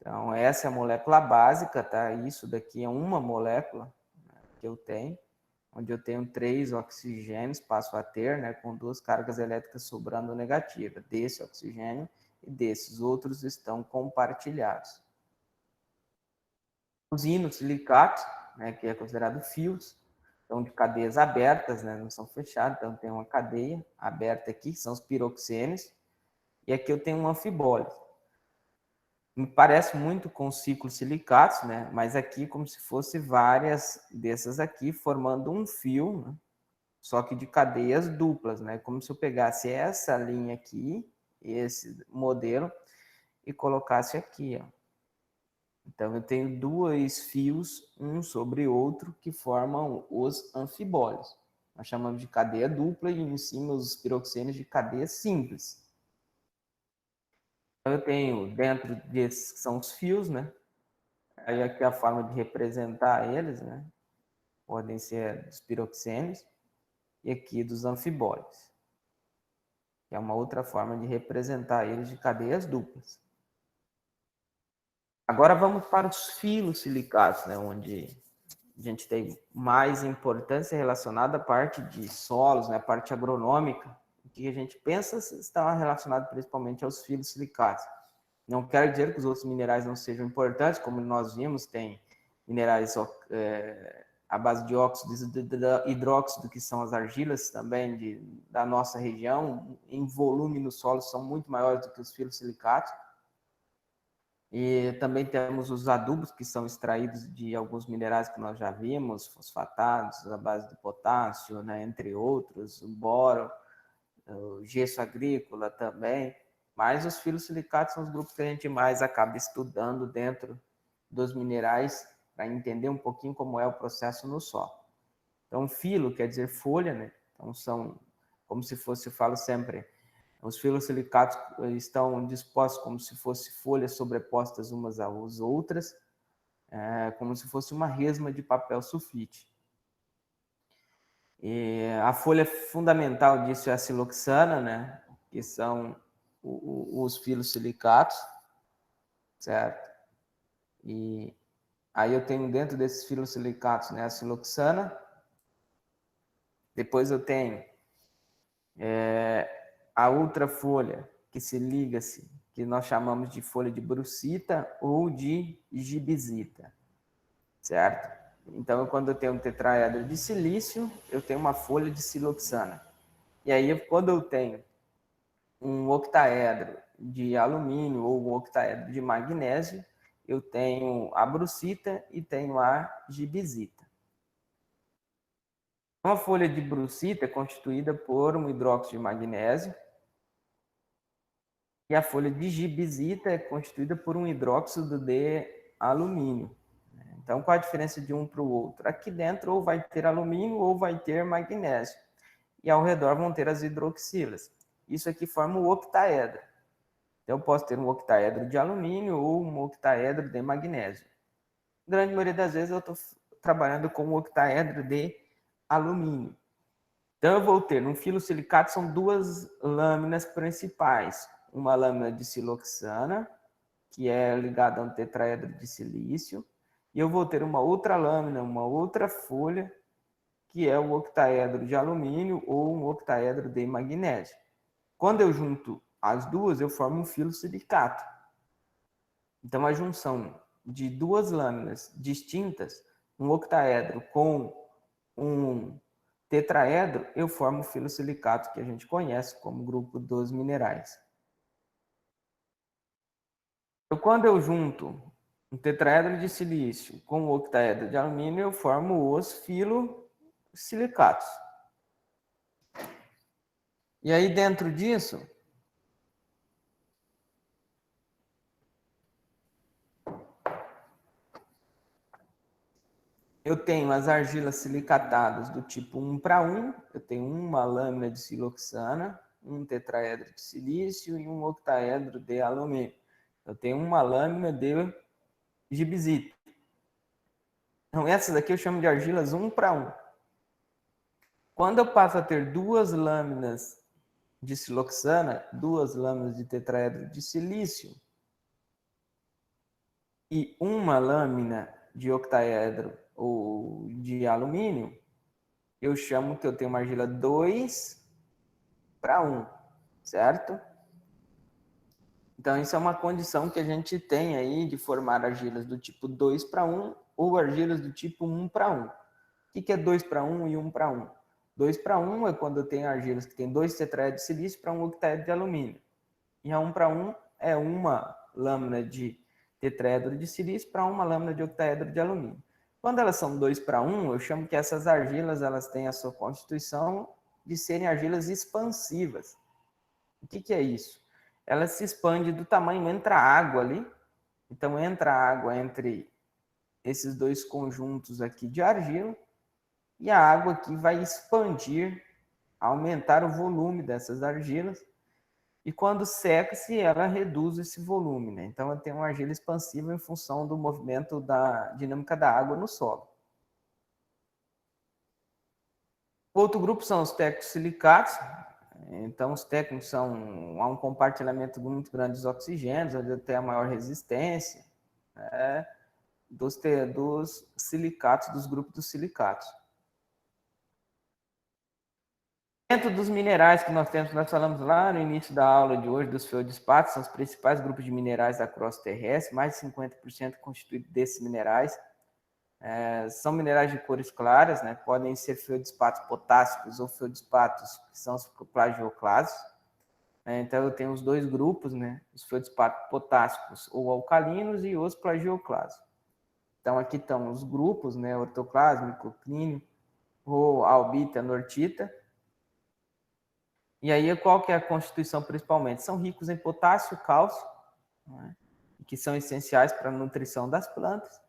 Então, essa é a molécula básica, tá? Isso daqui é uma molécula, né, que eu tenho, onde eu tenho 3 oxigênios, passo a ter, né, com 2 cargas elétricas sobrando negativa, desse oxigênio e desses outros estão compartilhados. Os inosilicatos, né, que é considerado fios, são de cadeias abertas, né, não são fechadas, então tem uma cadeia aberta aqui, que são os piroxênios, e aqui eu tenho um anfibólise. Me parece muito com os ciclosilicatos, né, mas aqui como se fosse várias dessas aqui formando um fio, né, só que de cadeias duplas, né? Como se eu pegasse essa linha aqui, esse modelo, e colocasse aqui, ó. Então, eu tenho 2 fios, um sobre outro, que formam os anfibólios. Nós chamamos de cadeia dupla e em cima os piroxênios de cadeia simples. Então, eu tenho dentro desses que são os fios, né? Aí aqui a forma de representar eles, né? Podem ser dos piroxênios e aqui dos anfibólios, que é uma outra forma de representar eles de cadeias duplas. Agora vamos para os filosilicatos, né, onde a gente tem mais importância relacionada à parte de solos, né, a parte agronômica. O que a gente pensa está relacionado principalmente aos filosilicatos. Não quer dizer que os outros minerais não sejam importantes, como nós vimos, tem minerais à base de óxido e hidróxido, que são as argilas também da nossa região, em volume no solo são muito maiores do que os filosilicatos. E também temos os adubos, que são extraídos de alguns minerais que nós já vimos, fosfatados, à base de potássio, né, entre outros, o boro, o gesso agrícola também. Mas os filosilicatos são os grupos que a gente mais acaba estudando dentro dos minerais para entender um pouquinho como é o processo no solo. Então, filo quer dizer folha, né? Então, são como se fosse, eu falo sempre, os filosilicatos estão dispostos como se fossem folhas sobrepostas umas às outras, como se fosse uma resma de papel sulfite. E a folha fundamental disso é a siloxana, né? Que são os filosilicatos, certo? E aí eu tenho dentro desses filosilicatos, né, a siloxana. Depois eu tenho a outra folha que se liga-se, que nós chamamos de folha de brucita ou de gibisita, certo? Então, quando eu tenho um tetraedro de silício, eu tenho uma folha de siloxana. E aí, quando eu tenho um octaedro de alumínio ou um octaedro de magnésio, eu tenho a brucita e tenho a gibisita. Uma folha de brucita é constituída por um hidróxido de magnésio e a folha de gibisita é constituída por um hidróxido de alumínio. Então, qual a diferença de um para o outro? Aqui dentro ou vai ter alumínio ou vai ter magnésio. E ao redor vão ter as hidroxilas. Isso aqui forma o octaedro. Então, eu posso ter um octaedro de alumínio ou um octaedro de magnésio. Na grande maioria das vezes eu estou trabalhando com um octaedro de alumínio. Então, eu vou ter, no filosilicato, são duas lâminas principais. Uma lâmina de siloxana, que é ligada a um tetraedro de silício, e eu vou ter uma outra lâmina, uma outra folha, que é o octaedro de alumínio ou um octaedro de magnésio. Quando eu junto as duas, eu formo um filosilicato. Então, a junção de duas lâminas distintas, um octaedro com um tetraedro, eu formo o filosilicato que a gente conhece como grupo dos minerais. Então, quando eu junto um tetraedro de silício com um octaedro de alumínio, eu formo os filosilicatos. E aí, dentro disso, eu tenho as argilas silicatadas do tipo 1:1, eu tenho uma lâmina de siloxana, um tetraedro de silício e um octaedro de alumínio. Eu tenho uma lâmina de gibisita. Então, essas aqui eu chamo de argilas 1:1. Quando eu passo a ter duas lâminas de siloxana, duas lâminas de tetraedro de silício e uma lâmina de octaedro ou de alumínio, eu chamo que eu tenho uma argila 2:1, certo? Então, isso é uma condição que a gente tem aí de formar argilas do tipo 2:1 ou argilas do tipo 1:1. O que é 2:1 e 1:1? 2:1 é quando eu tenho argilas que tem dois tetraedros de silício para um octaedro de alumínio. E a 1:1 é uma lâmina de tetraedro de silício para uma lâmina de octaedro de alumínio. Quando elas são 2:1, eu chamo que essas argilas elas têm a sua constituição de serem argilas expansivas. O que é isso? Ela se expande do tamanho, entra água ali. Então, entra água entre esses dois conjuntos aqui de argila e a água aqui vai expandir, aumentar o volume dessas argilas. E quando seca-se, ela reduz esse volume, né? Então, eu tenho uma argila expansiva em função do movimento da dinâmica da água no solo. Outro grupo são os tecnosilicatos. Então, os técnicos há um compartilhamento muito grande dos oxigênios, onde tem a maior resistência, né, dos silicatos, dos grupos dos silicatos. Dentro dos minerais que nós temos, nós falamos lá no início da aula de hoje, dos feldespatos, são os principais grupos de minerais da crosta terrestre, mais de 50% constituídos desses minerais. São minerais de cores claras, né? Podem ser feldespatos potássicos ou feldespatos que são os plagioclasos. Então, eu tenho os dois grupos, né? Os feldespatos potássicos ou alcalinos e os plagioclasos. Então, aqui estão os grupos, né? Ortoclásmico, clínio ou albita, nortita. E aí, qual que é a constituição principalmente? São ricos em potássio, cálcio, né? Que são essenciais para a nutrição das plantas.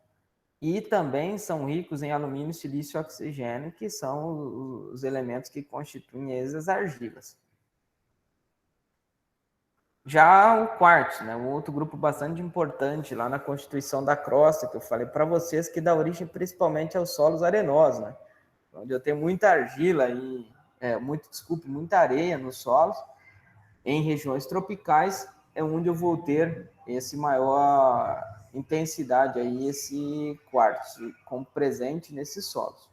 E também são ricos em alumínio, silício e oxigênio, que são os elementos que constituem essas argilas. Já o quartzo, né, um outro grupo bastante importante lá na constituição da crosta, que eu falei para vocês, que dá origem principalmente aos solos arenosos, né, onde eu tenho muita argila e muita areia nos solos, Em regiões tropicais é onde eu vou ter esse maior intensidade aí, esse quartzo como presente nesses solos.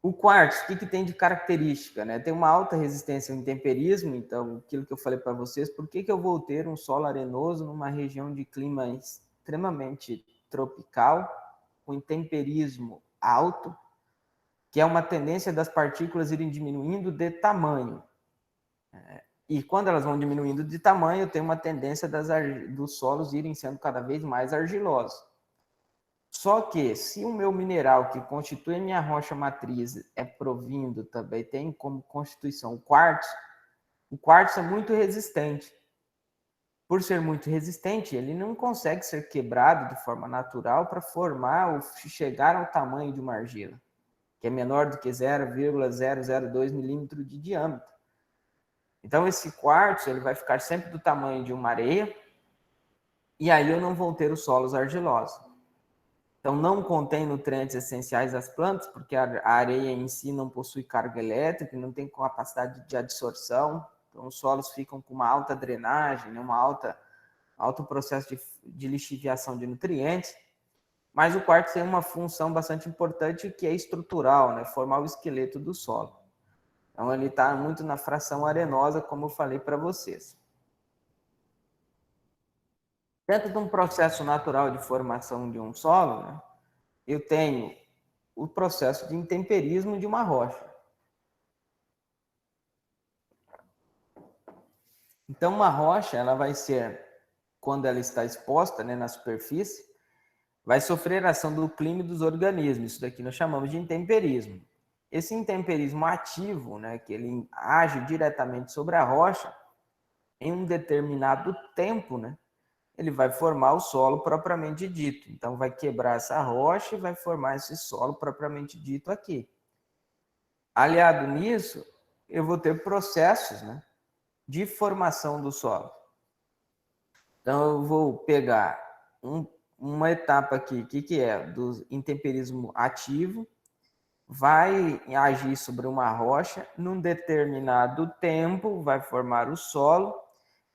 O quartzo, o que tem de característica? Né? Tem uma alta resistência ao intemperismo, então, aquilo que eu falei para vocês, por que eu vou ter um solo arenoso numa região de clima extremamente tropical, com intemperismo alto, que é uma tendência das partículas irem diminuindo de tamanho. E quando elas vão diminuindo de tamanho, tem uma tendência dos solos irem sendo cada vez mais argilosos. Só que, se o meu mineral que constitui a minha rocha matriz é provindo também, tem como constituição o quartzo é muito resistente. Por ser muito resistente, ele não consegue ser quebrado de forma natural para formar ou chegar ao tamanho de uma argila, que é menor do que 0,002 milímetro de diâmetro. Então, esse quartzo ele vai ficar sempre do tamanho de uma areia, e aí eu não vou ter os solos argilosos. Então, não contém nutrientes essenciais das plantas, porque a areia em si não possui carga elétrica, não tem capacidade de absorção. Então, os solos ficam com uma alta drenagem, alto processo de lixiviação de nutrientes. Mas o quartzo tem uma função bastante importante que é estrutural, né? Formar o esqueleto do solo. Então, ele está muito na fração arenosa, como eu falei para vocês. Dentro de um processo natural de formação de um solo, né, eu tenho o processo de intemperismo de uma rocha. Então, uma rocha, ela vai ser, quando ela está exposta, né, na superfície, vai sofrer a ação do clima e dos organismos. Isso daqui nós chamamos de intemperismo. Esse intemperismo ativo, né, que ele age diretamente sobre a rocha, em um determinado tempo, né, ele vai formar o solo propriamente dito. Então, vai quebrar essa rocha e vai formar esse solo propriamente dito aqui. Aliado nisso, eu vou ter processos, né, de formação do solo. Então, eu vou pegar uma etapa aqui, que é do intemperismo ativo, vai agir sobre uma rocha, num determinado tempo, vai formar o solo,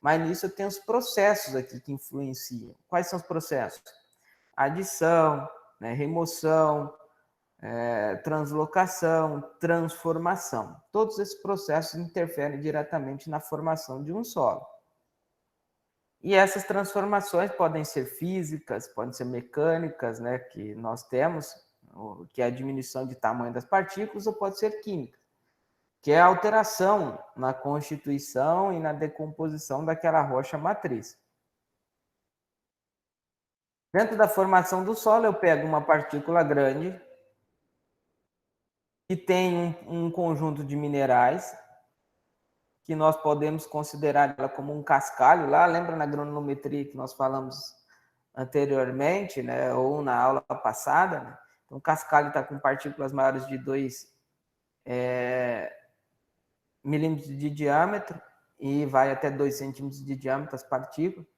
mas nisso eu tenho os processos aqui que influenciam. Quais são os processos? Adição, né, remoção, translocação, transformação. Todos esses processos interferem diretamente na formação de um solo. E essas transformações podem ser físicas, podem ser mecânicas, né, que nós temos, que é a diminuição de tamanho das partículas, ou pode ser química, que é a alteração na constituição e na decomposição daquela rocha matriz. Dentro da formação do solo, eu pego uma partícula grande que tem um conjunto de minerais que nós podemos considerar ela como um cascalho. Lá, lembra na granulometria que nós falamos anteriormente, né, ou na aula passada, né? Então, o cascalho está com partículas maiores de 2 milímetros de diâmetro e vai até 2 centímetros de diâmetro as partículas.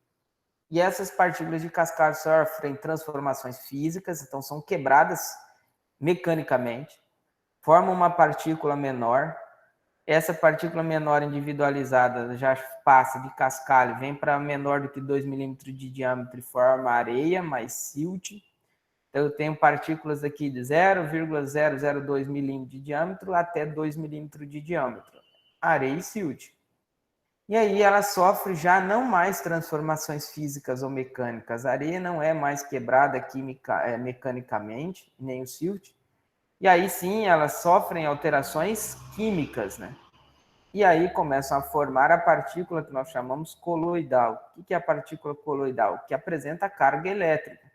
E essas partículas de cascalho sofrem transformações físicas, então são quebradas mecanicamente, formam uma partícula menor. Essa partícula menor individualizada já passa de cascalho, vem para menor do que 2 milímetros de diâmetro e forma areia mais silt. Então, eu tenho partículas aqui de 0,002 milímetros de diâmetro até 2 milímetros de diâmetro, areia e silt. E aí ela sofre já não mais transformações físicas ou mecânicas. A areia não é mais quebrada mecanicamente, nem o silt. E aí sim, elas sofrem alterações químicas, né? E aí começam a formar a partícula que nós chamamos coloidal. O que é a partícula coloidal? Que apresenta carga elétrica.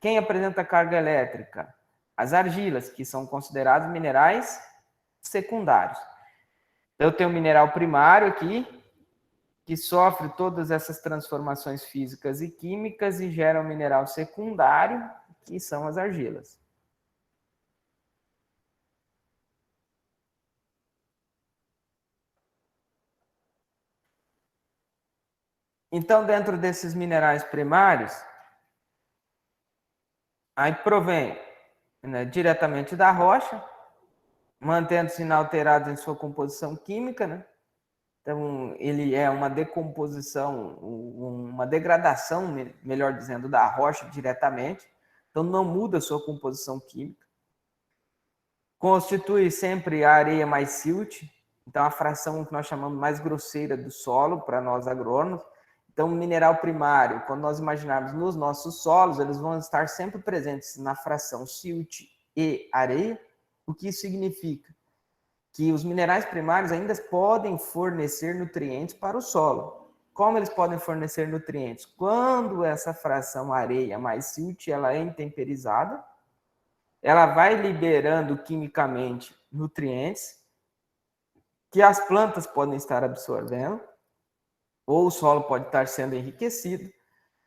Quem apresenta carga elétrica? As argilas, que são considerados minerais secundários. Eu tenho um mineral primário aqui, que sofre todas essas transformações físicas e químicas e gera um mineral secundário, que são as argilas. Então, dentro desses minerais primários, aí provém, né, diretamente da rocha, mantendo-se inalterado em sua composição química, né? Então, ele é uma decomposição, uma degradação, melhor dizendo, da rocha diretamente. Então, não muda a sua composição química. Constitui sempre a areia mais silt. Então, a fração que nós chamamos mais grosseira do solo, para nós agrônomos. Então, o mineral primário, quando nós imaginarmos nos nossos solos, eles vão estar sempre presentes na fração silt e areia. O que isso significa? Que os minerais primários ainda podem fornecer nutrientes para o solo. Como eles podem fornecer nutrientes? Quando essa fração areia mais silt ela é intemperizada, ela vai liberando quimicamente nutrientes que as plantas podem estar absorvendo, ou o solo pode estar sendo enriquecido,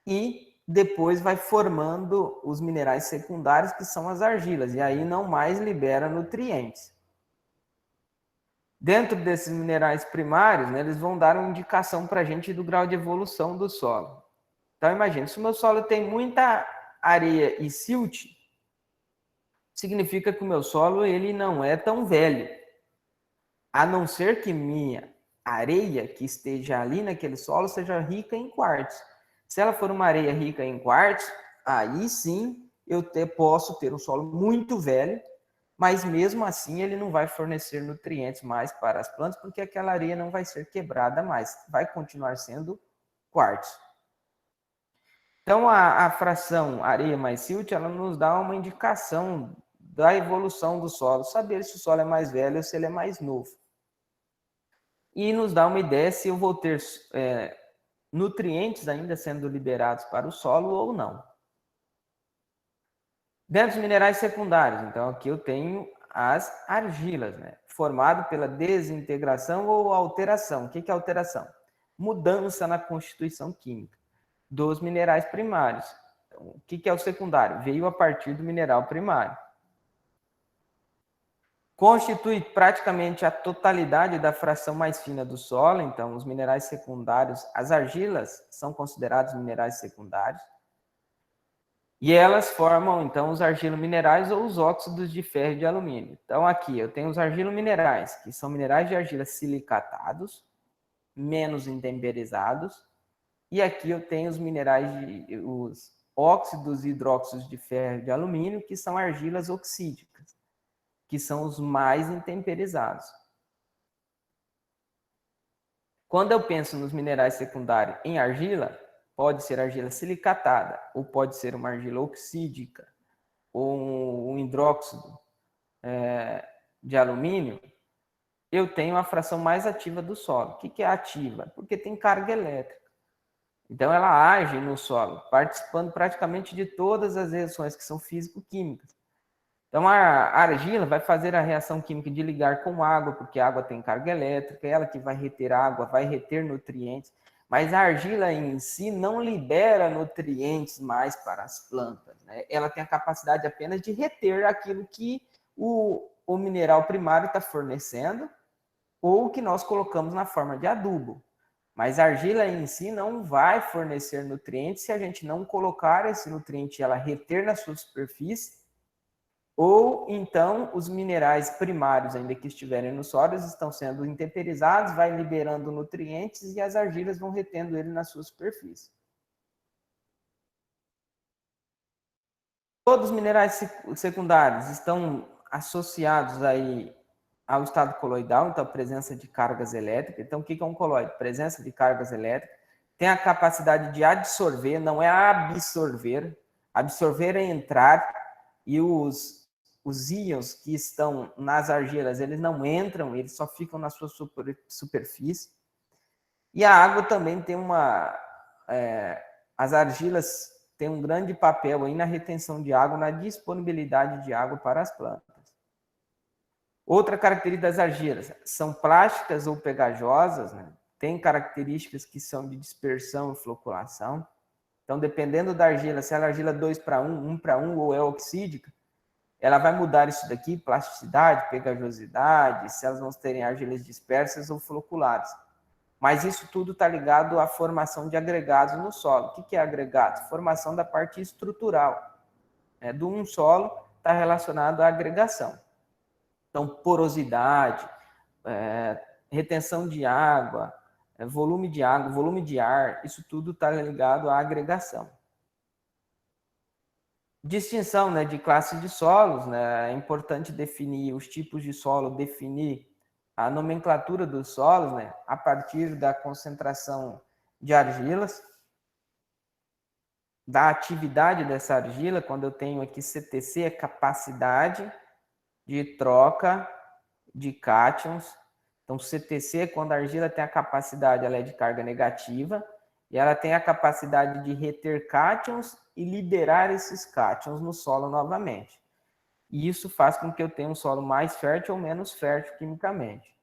e depois vai formando os minerais secundários, que são as argilas, e aí não mais libera nutrientes. Dentro desses minerais primários, né, eles vão dar uma indicação para a gente do grau de evolução do solo. Então, imagine, se o meu solo tem muita areia e silt, significa que o meu solo ele não é tão velho. A não ser que minha areia que esteja ali naquele solo seja rica em quartzo. Se ela for uma areia rica em quartzo, aí sim eu posso ter um solo muito velho, mas mesmo assim ele não vai fornecer nutrientes mais para as plantas, porque aquela areia não vai ser quebrada mais, vai continuar sendo quartzo. Então, a fração areia mais silt, ela nos dá uma indicação da evolução do solo, saber se o solo é mais velho ou se ele é mais novo. E nos dá uma ideia se eu vou ter nutrientes ainda sendo liberados para o solo ou não. Dentro dos minerais secundários, então aqui eu tenho as argilas, né? Formado pela desintegração ou alteração. O que é alteração? Mudança na constituição química dos minerais primários. Então, o que é o secundário? Veio a partir do mineral primário. Constitui praticamente a totalidade da fração mais fina do solo, então os minerais secundários, as argilas são considerados minerais secundários. E elas formam, então, os argilominerais ou os óxidos de ferro e de alumínio. Então, aqui eu tenho os argilominerais, que são minerais de argila silicatados, menos intemperizados. E aqui eu tenho os minerais, os óxidos e hidróxidos de ferro e de alumínio, que são argilas oxídicas, que são os mais intemperizados. Quando eu penso nos minerais secundários em argila, pode ser argila silicatada, ou pode ser uma argila oxídica, ou um hidróxido de alumínio, eu tenho a fração mais ativa do solo. O que é ativa? Porque tem carga elétrica. Então, ela age no solo, participando praticamente de todas as reações que são físico-químicas. Então, a argila vai fazer a reação química de ligar com água, porque a água tem carga elétrica, ela que vai reter água, vai reter nutrientes. Mas a argila em si não libera nutrientes mais para as plantas, né? Ela tem a capacidade apenas de reter aquilo que o mineral primário está fornecendo ou que nós colocamos na forma de adubo. Mas a argila em si não vai fornecer nutrientes se a gente não colocar esse nutriente e ela reter na sua superfície, ou então os minerais primários, ainda que estiverem nos solos, estão sendo intemperizados, vai liberando nutrientes e as argilas vão retendo ele na sua superfície. Todos os minerais secundários estão associados aí ao estado coloidal, então a presença de cargas elétricas. Então, o que é um coloide? Presença de cargas elétricas. Tem a capacidade de absorver, não é absorver. Absorver é entrar, e os íons que estão nas argilas, eles não entram, eles só ficam na sua superfície. E a água também tem as argilas têm um grande papel aí na retenção de água, na disponibilidade de água para as plantas. Outra característica das argilas, são plásticas ou pegajosas, né? Tem características que são de dispersão e floculação. Então, dependendo da argila, se ela é argila 2:1, 1:1 ou é oxídica, ela vai mudar isso daqui, plasticidade, pegajosidade, se elas vão terem argilas dispersas ou floculadas. Mas isso tudo está ligado à formação de agregados no solo. O que é agregado? Formação da parte estrutural. De um solo está relacionado à agregação. Então, porosidade, retenção de água, volume de água, volume de ar, isso tudo está ligado à agregação. Distinção, né, de classes de solos, né, é importante definir os tipos de solo, definir a nomenclatura dos solos, né, a partir da concentração de argilas, da atividade dessa argila. Quando eu tenho aqui CTC, é capacidade de troca de cátions. Então, CTC é quando a argila tem a capacidade, ela é de carga negativa, e ela tem a capacidade de reter cátions e liberar esses cátions no solo novamente. E isso faz com que eu tenha um solo mais fértil ou menos fértil quimicamente.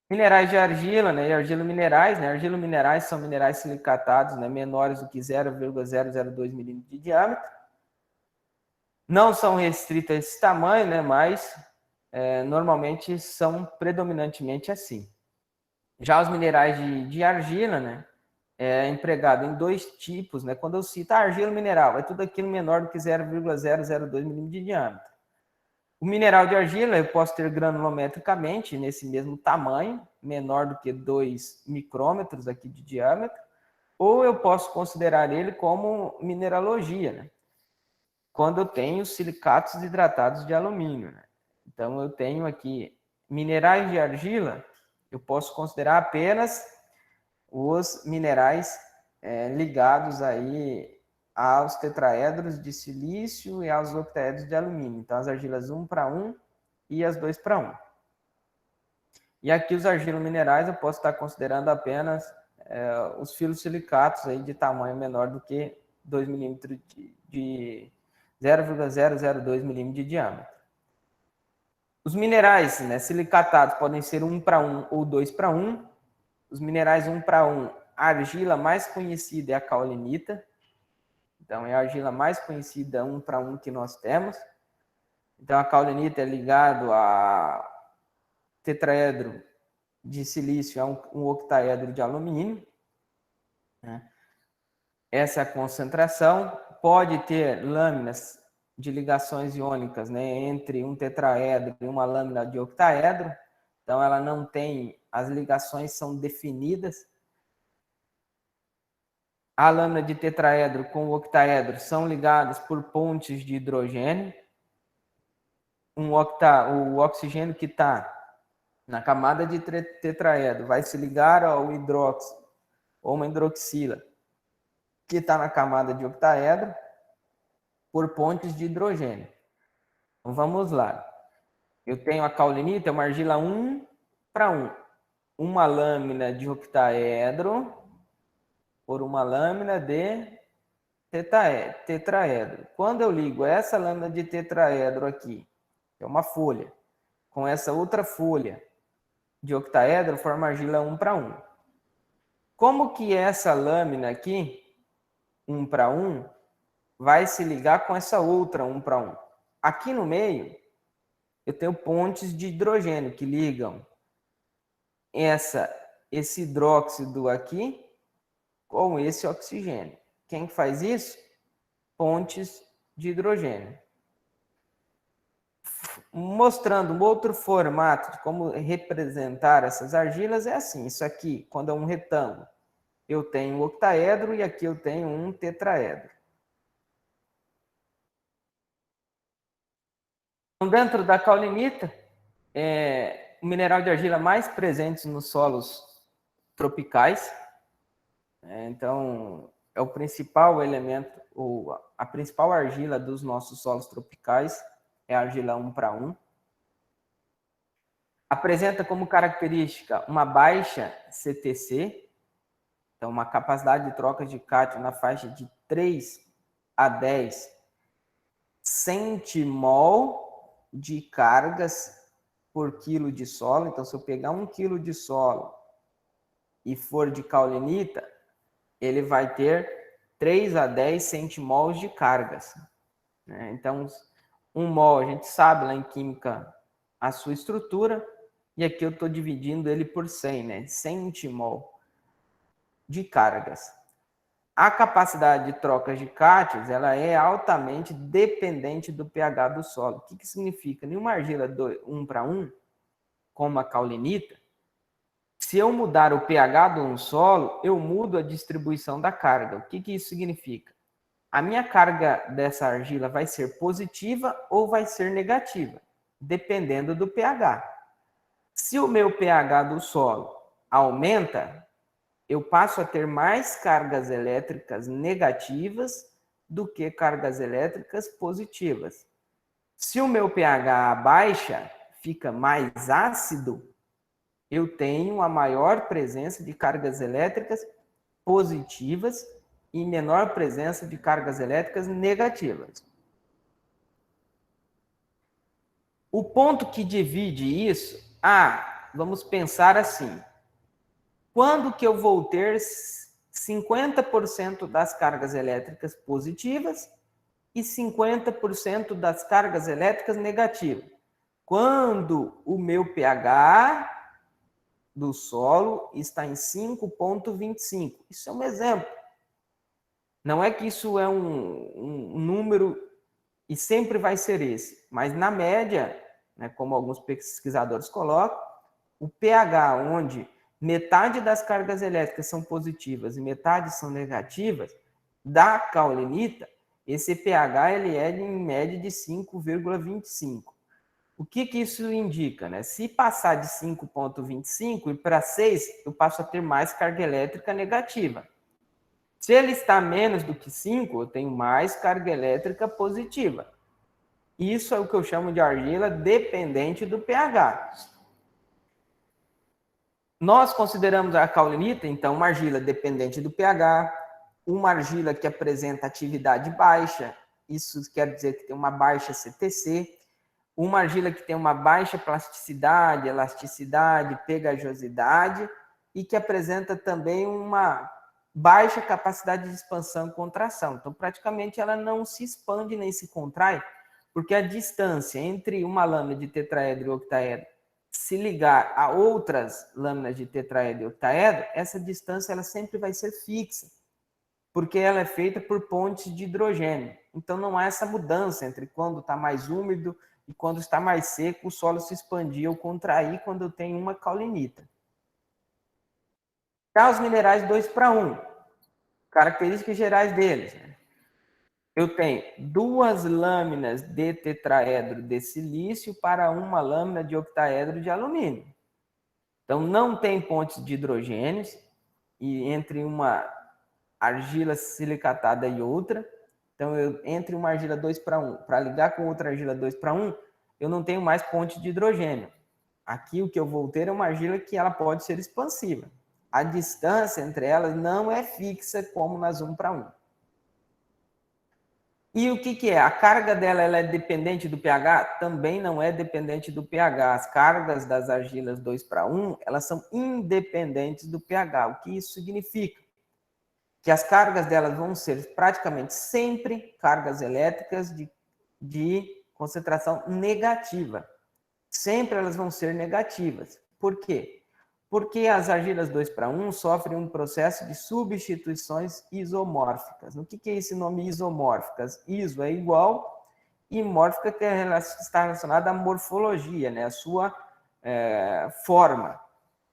Minerais de argila, né? E argilominerais, né? Argilominerais são minerais silicatados, né? Menores do que 0,002 milímetros de diâmetro. Não são restritos a esse tamanho, né? Mas normalmente são predominantemente assim. Já os minerais de argila, né? É empregado em dois tipos, né? Quando eu cito argila mineral, é tudo aquilo menor do que 0,002 milímetros de diâmetro. O mineral de argila eu posso ter granulometricamente nesse mesmo tamanho, menor do que 2 micrômetros aqui de diâmetro, ou eu posso considerar ele como mineralogia, né? Quando eu tenho silicatos hidratados de alumínio, né? Então eu tenho aqui minerais de argila, eu posso considerar apenas os minerais ligados aí aos tetraedros de silício e aos octaedros de alumínio. Então, as argilas 1:1 e as 2:1. E aqui os argilominerais eu posso estar considerando apenas os filosilicatos aí de tamanho menor do que 2 milímetros de 0,002 milímetros de diâmetro. Os minerais, né, silicatados podem ser 1:1 ou 2:1. Os minerais 1:1, a argila mais conhecida é a caulinita. Então, é a argila mais conhecida 1:1 que nós temos. Então, a caulinita é ligado a tetraedro de silício, é um octaedro de alumínio, né? Essa é a concentração. Pode ter lâminas de ligações iônicas, né, entre um tetraedro e uma lâmina de octaedro. Então, ela não tem, as ligações são definidas. A lâmina de tetraedro com o octaedro são ligadas por pontes de hidrogênio. O oxigênio que está na camada de tetraedro vai se ligar ao hidróxido ou uma hidroxila que está na camada de octaedro por pontes de hidrogênio. Então, vamos lá. Eu tenho a caulinita, é uma argila 1:1. Uma lâmina de octaedro por uma lâmina de tetraedro. Quando eu ligo essa lâmina de tetraedro aqui, que é uma folha, com essa outra folha de octaedro, forma argila 1:1. Como que essa lâmina aqui, 1:1, vai se ligar com essa outra 1:1? Aqui no meio, eu tenho pontes de hidrogênio que ligam esse hidróxido aqui com esse oxigênio. Quem faz isso? Pontes de hidrogênio. Mostrando um outro formato de como representar essas argilas, é assim. Isso aqui, quando é um retângulo, eu tenho um octaedro e aqui eu tenho um tetraedro. Então, dentro da caulinita, o mineral de argila mais presente nos solos tropicais. Então, é o principal elemento, a principal argila dos nossos solos tropicais é a argila 1:1. Apresenta como característica uma baixa CTC, então uma capacidade de troca de cátion na faixa de 3 a 10 centimol de cargas por quilo de solo. Então, se eu pegar 1 quilo de solo e for de caulinita, ele vai ter 3 a 10 centimols de cargas. Então, 1 mol, a gente sabe lá em química a sua estrutura, e aqui eu estou dividindo ele por 100, né? Centimol de cargas. A capacidade de troca de cátions, ela é altamente dependente do pH do solo. O que significa? Em uma argila 1:1, como a caulinita, se eu mudar o pH de um solo, eu mudo a distribuição da carga. O que isso significa? A minha carga dessa argila vai ser positiva ou vai ser negativa, dependendo do pH. Se o meu pH do solo aumenta, eu passo a ter mais cargas elétricas negativas do que cargas elétricas positivas. Se o meu pH baixa, fica mais ácido, eu tenho a maior presença de cargas elétricas positivas e menor presença de cargas elétricas negativas. O ponto que divide isso, vamos pensar assim, quando que eu vou ter 50% das cargas elétricas positivas e 50% das cargas elétricas negativas? Quando o meu pH do solo está em 5,25. Isso é um exemplo. Não é que isso é um número e sempre vai ser esse, mas na média, né, como alguns pesquisadores colocam, o pH onde metade das cargas elétricas são positivas e metade são negativas, da caulinita, esse pH ele é em média de 5,25. O que isso indica? Né? Se passar de 5,25 e para 6, eu passo a ter mais carga elétrica negativa. Se ele está menos do que 5, eu tenho mais carga elétrica positiva. Isso é o que eu chamo de argila dependente do pH. Nós consideramos a caulinita, então, uma argila dependente do pH, uma argila que apresenta atividade baixa, isso quer dizer que tem uma baixa CTC, uma argila que tem uma baixa plasticidade, elasticidade, pegajosidade e que apresenta também uma baixa capacidade de expansão e contração. Então, praticamente, ela não se expande nem se contrai, porque a distância entre uma lâmina de tetraedro e octaedro se ligar a outras lâminas de tetraedro e octaedro, essa distância ela sempre vai ser fixa, porque ela é feita por pontes de hidrogênio. Então, não há essa mudança entre quando está mais úmido e quando está mais seco, o solo se expandir ou contrair quando eu tenho uma caulinita. Já os minerais 2:1, características gerais deles. Eu tenho 2 lâminas de tetraedro de silício para uma lâmina de octaedro de alumínio. Então, não tem pontes de hidrogênios e entre uma argila silicatada e outra. Então, entre uma argila 2:1 para ligar com outra argila 2:1, eu não tenho mais ponte de hidrogênio. Aqui o que eu vou ter é uma argila que ela pode ser expansiva. A distância entre elas não é fixa como nas 1:1. E o que é? A carga dela ela é dependente do pH? Também não é dependente do pH. As cargas das argilas 2:1, elas são independentes do pH. O que isso significa? Que as cargas delas vão ser praticamente sempre cargas elétricas de concentração negativa. Sempre elas vão ser negativas. Por quê? Porque as argilas 2:1 sofrem um processo de substituições isomórficas. O que é esse nome isomórficas? Iso é igual e mórfica que está relacionada à morfologia, né? A sua forma.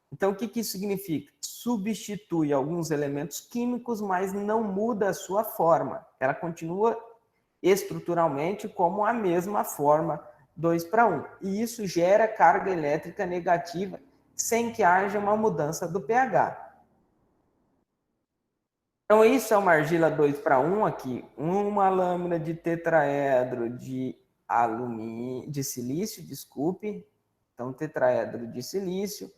Então, o que isso significa? Substitui alguns elementos químicos, mas não muda a sua forma. Ela continua estruturalmente como a mesma forma 2:1. E isso gera carga elétrica negativa sem que haja uma mudança do pH. Então, isso é uma argila 2:1 aqui. Uma lâmina de tetraedro de alumínio, de silício, desculpe. Então, tetraedro de silício.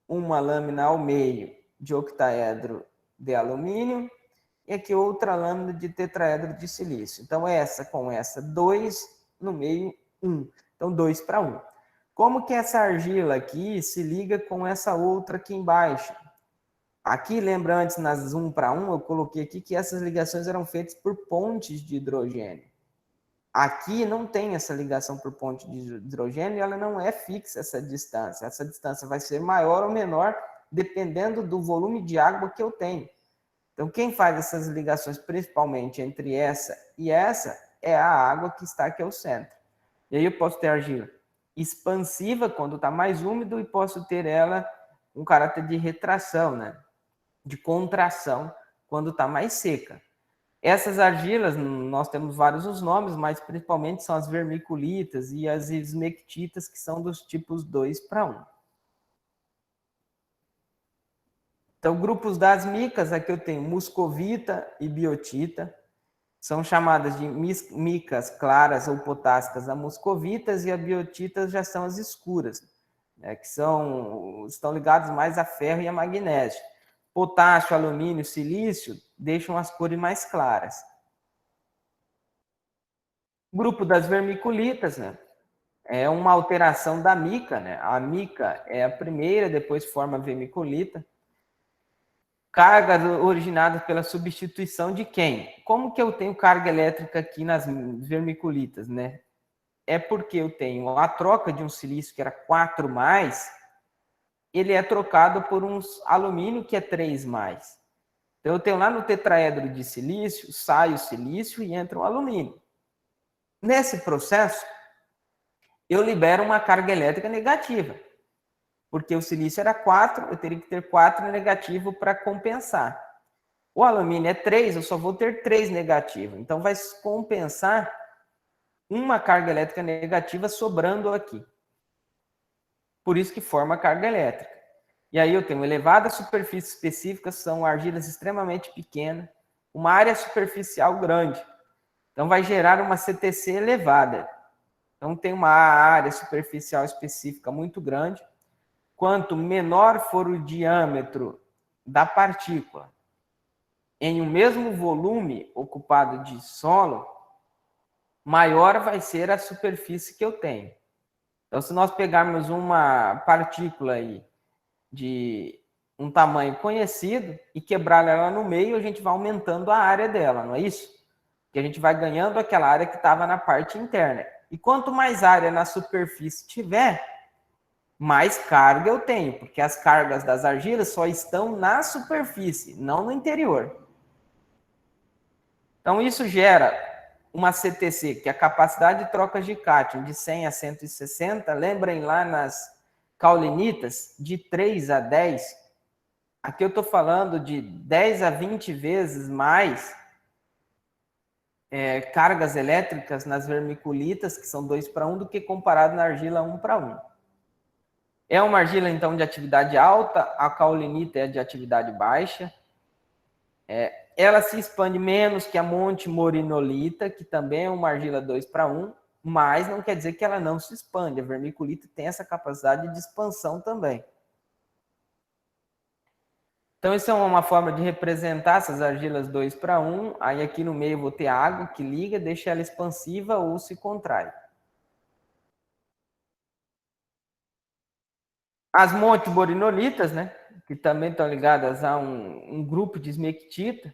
Uma lâmina ao meio de octaedro de alumínio. E aqui outra lâmina de tetraedro de silício. Então, essa com essa, 2 no meio, 1. Então, 2:1. Como que essa argila aqui se liga com essa outra aqui embaixo? Aqui, lembra antes, nas 1:1, eu coloquei aqui que essas ligações eram feitas por pontes de hidrogênio. Aqui não tem essa ligação por ponte de hidrogênio e ela não é fixa, essa distância. Essa distância vai ser maior ou menor dependendo do volume de água que eu tenho. Então, quem faz essas ligações, principalmente entre essa e essa, é a água que está aqui ao centro. E aí eu posso ter argila expansiva quando está mais úmido e posso ter ela um caráter de retração, né? De contração quando está mais seca. Essas argilas, nós temos vários os nomes, mas principalmente são as vermiculitas e as esmectitas, que são dos tipos 2:1. Então, grupos das micas, aqui eu tenho muscovita e biotita, são chamadas de micas claras ou potássicas a muscovitas, e as biotitas já são as escuras, né, que estão ligadas mais a ferro e a magnésio. Potássio, alumínio, silício deixam as cores mais claras. O grupo das vermiculitas, né, é uma alteração da mica, né? A mica é a primeira, depois forma a vermiculita. Cargas originadas pela substituição de quem? Como que eu tenho carga elétrica aqui nas vermiculitas, né? É porque eu tenho a troca de um silício que era 4+, ele é trocado por um alumínio que é 3+. Então eu tenho lá no tetraedro de silício, sai o silício e entra o alumínio. Nesse processo, eu libero uma carga elétrica negativa. Porque o silício era 4, eu teria que ter 4 negativo para compensar. O alumínio é 3, eu só vou ter 3 negativo. Então, vai compensar uma carga elétrica negativa sobrando aqui. Por isso que forma a carga elétrica. E aí eu tenho elevada superfície específica, são argilas extremamente pequenas, uma área superficial grande. Então, vai gerar uma CTC elevada. Então, tem uma área superficial específica muito grande. Quanto menor for o diâmetro da partícula em um mesmo volume ocupado de solo, maior vai ser a superfície que eu tenho. Então, se nós pegarmos uma partícula aí de um tamanho conhecido e quebrar ela no meio, a gente vai aumentando a área dela, não é isso? Porque a gente vai ganhando aquela área que estava na parte interna. E quanto mais área na superfície tiver, mais carga eu tenho, porque as cargas das argilas só estão na superfície, não no interior. Então, isso gera uma CTC, que é a capacidade de troca de cátion, de 100 a 160. Lembrem lá nas caulinitas, de 3 a 10. Aqui eu estou falando de 10 a 20 vezes mais cargas elétricas nas vermiculitas, que são 2:1, do que comparado na argila 1:1. É uma argila, então, de atividade alta, a caulinita é de atividade baixa. Ela se expande menos que a montimorinolita, que também é uma argila 2:1, mas não quer dizer que ela não se expande. A vermiculita tem essa capacidade de expansão também. Então, isso é uma forma de representar essas argilas 2:1. Aí aqui no meio eu vou ter a água que liga, deixa ela expansiva ou se contrai. As montimorinolitas, né, que também estão ligadas a um grupo de esmectita,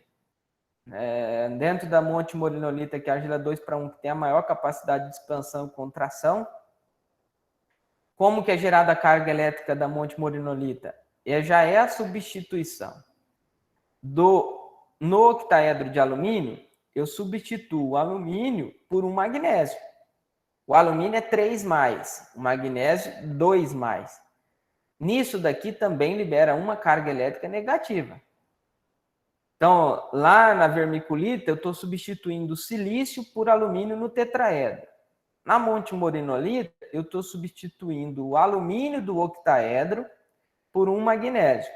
dentro da montimorinolita, que é a argila 2:1, que tem a maior capacidade de expansão e contração. Como que é gerada a carga elétrica da montimorinolita? Já é a substituição no octaedro de alumínio, eu substituo o alumínio por um magnésio. O alumínio é 3+, o magnésio 2+. Nisso daqui também libera uma carga elétrica negativa. Então, lá na vermiculita, eu estou substituindo silício por alumínio no tetraedro. Na montimorinolita, eu estou substituindo o alumínio do octaedro por um magnésio.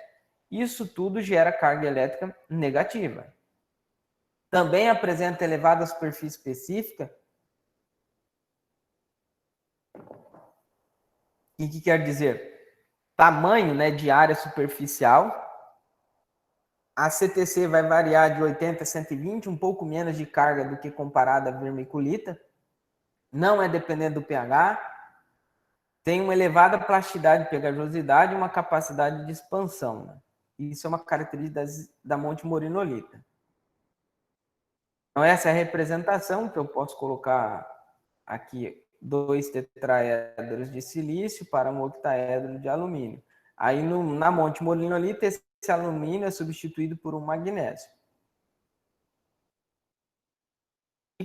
Isso tudo gera carga elétrica negativa. Também apresenta elevada superfície específica. E o que quer dizer? Tamanho, né, de área superficial. A CTC vai variar de 80 a 120, um pouco menos de carga do que comparada à vermiculita. Não é dependente do pH. Tem uma elevada plasticidade e pegajosidade e uma capacidade de expansão, né? Isso é uma característica da montimorinolita. Então, essa é a representação que eu posso colocar aqui. 2 tetraedros de silício para um octaedro de alumínio. Aí, na montimorinolita, esse alumínio é substituído por um magnésio.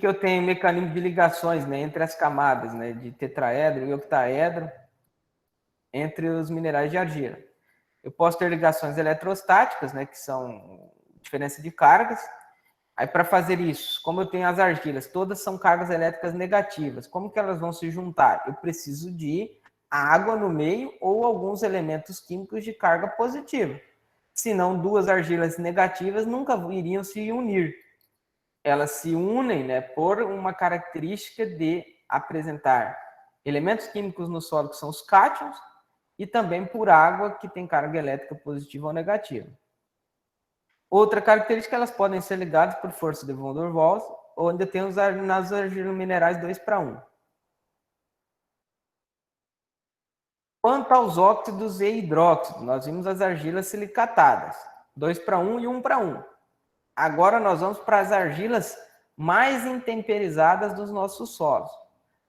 que eu tenho mecanismo de ligações, né, entre as camadas, né, de tetraedro e octaedro, entre os minerais de argila. Eu posso ter ligações eletrostáticas, né, que são diferença de cargas. Aí, para fazer isso, como eu tenho as argilas, todas são cargas elétricas negativas. Como que elas vão se juntar? Eu preciso de água no meio ou alguns elementos químicos de carga positiva. Senão, duas argilas negativas nunca iriam se unir. Elas se unem, né, por uma característica de apresentar elementos químicos no solo, que são os cátions, e também por água, que tem carga elétrica positiva ou negativa. Outra característica, elas podem ser ligadas por força de van der Waals, onde tem nas argilas minerais 2:1. Quanto aos óxidos e hidróxidos, nós vimos as argilas silicatadas, 2:1 e 1:1. Agora nós vamos para as argilas mais intemperizadas dos nossos solos.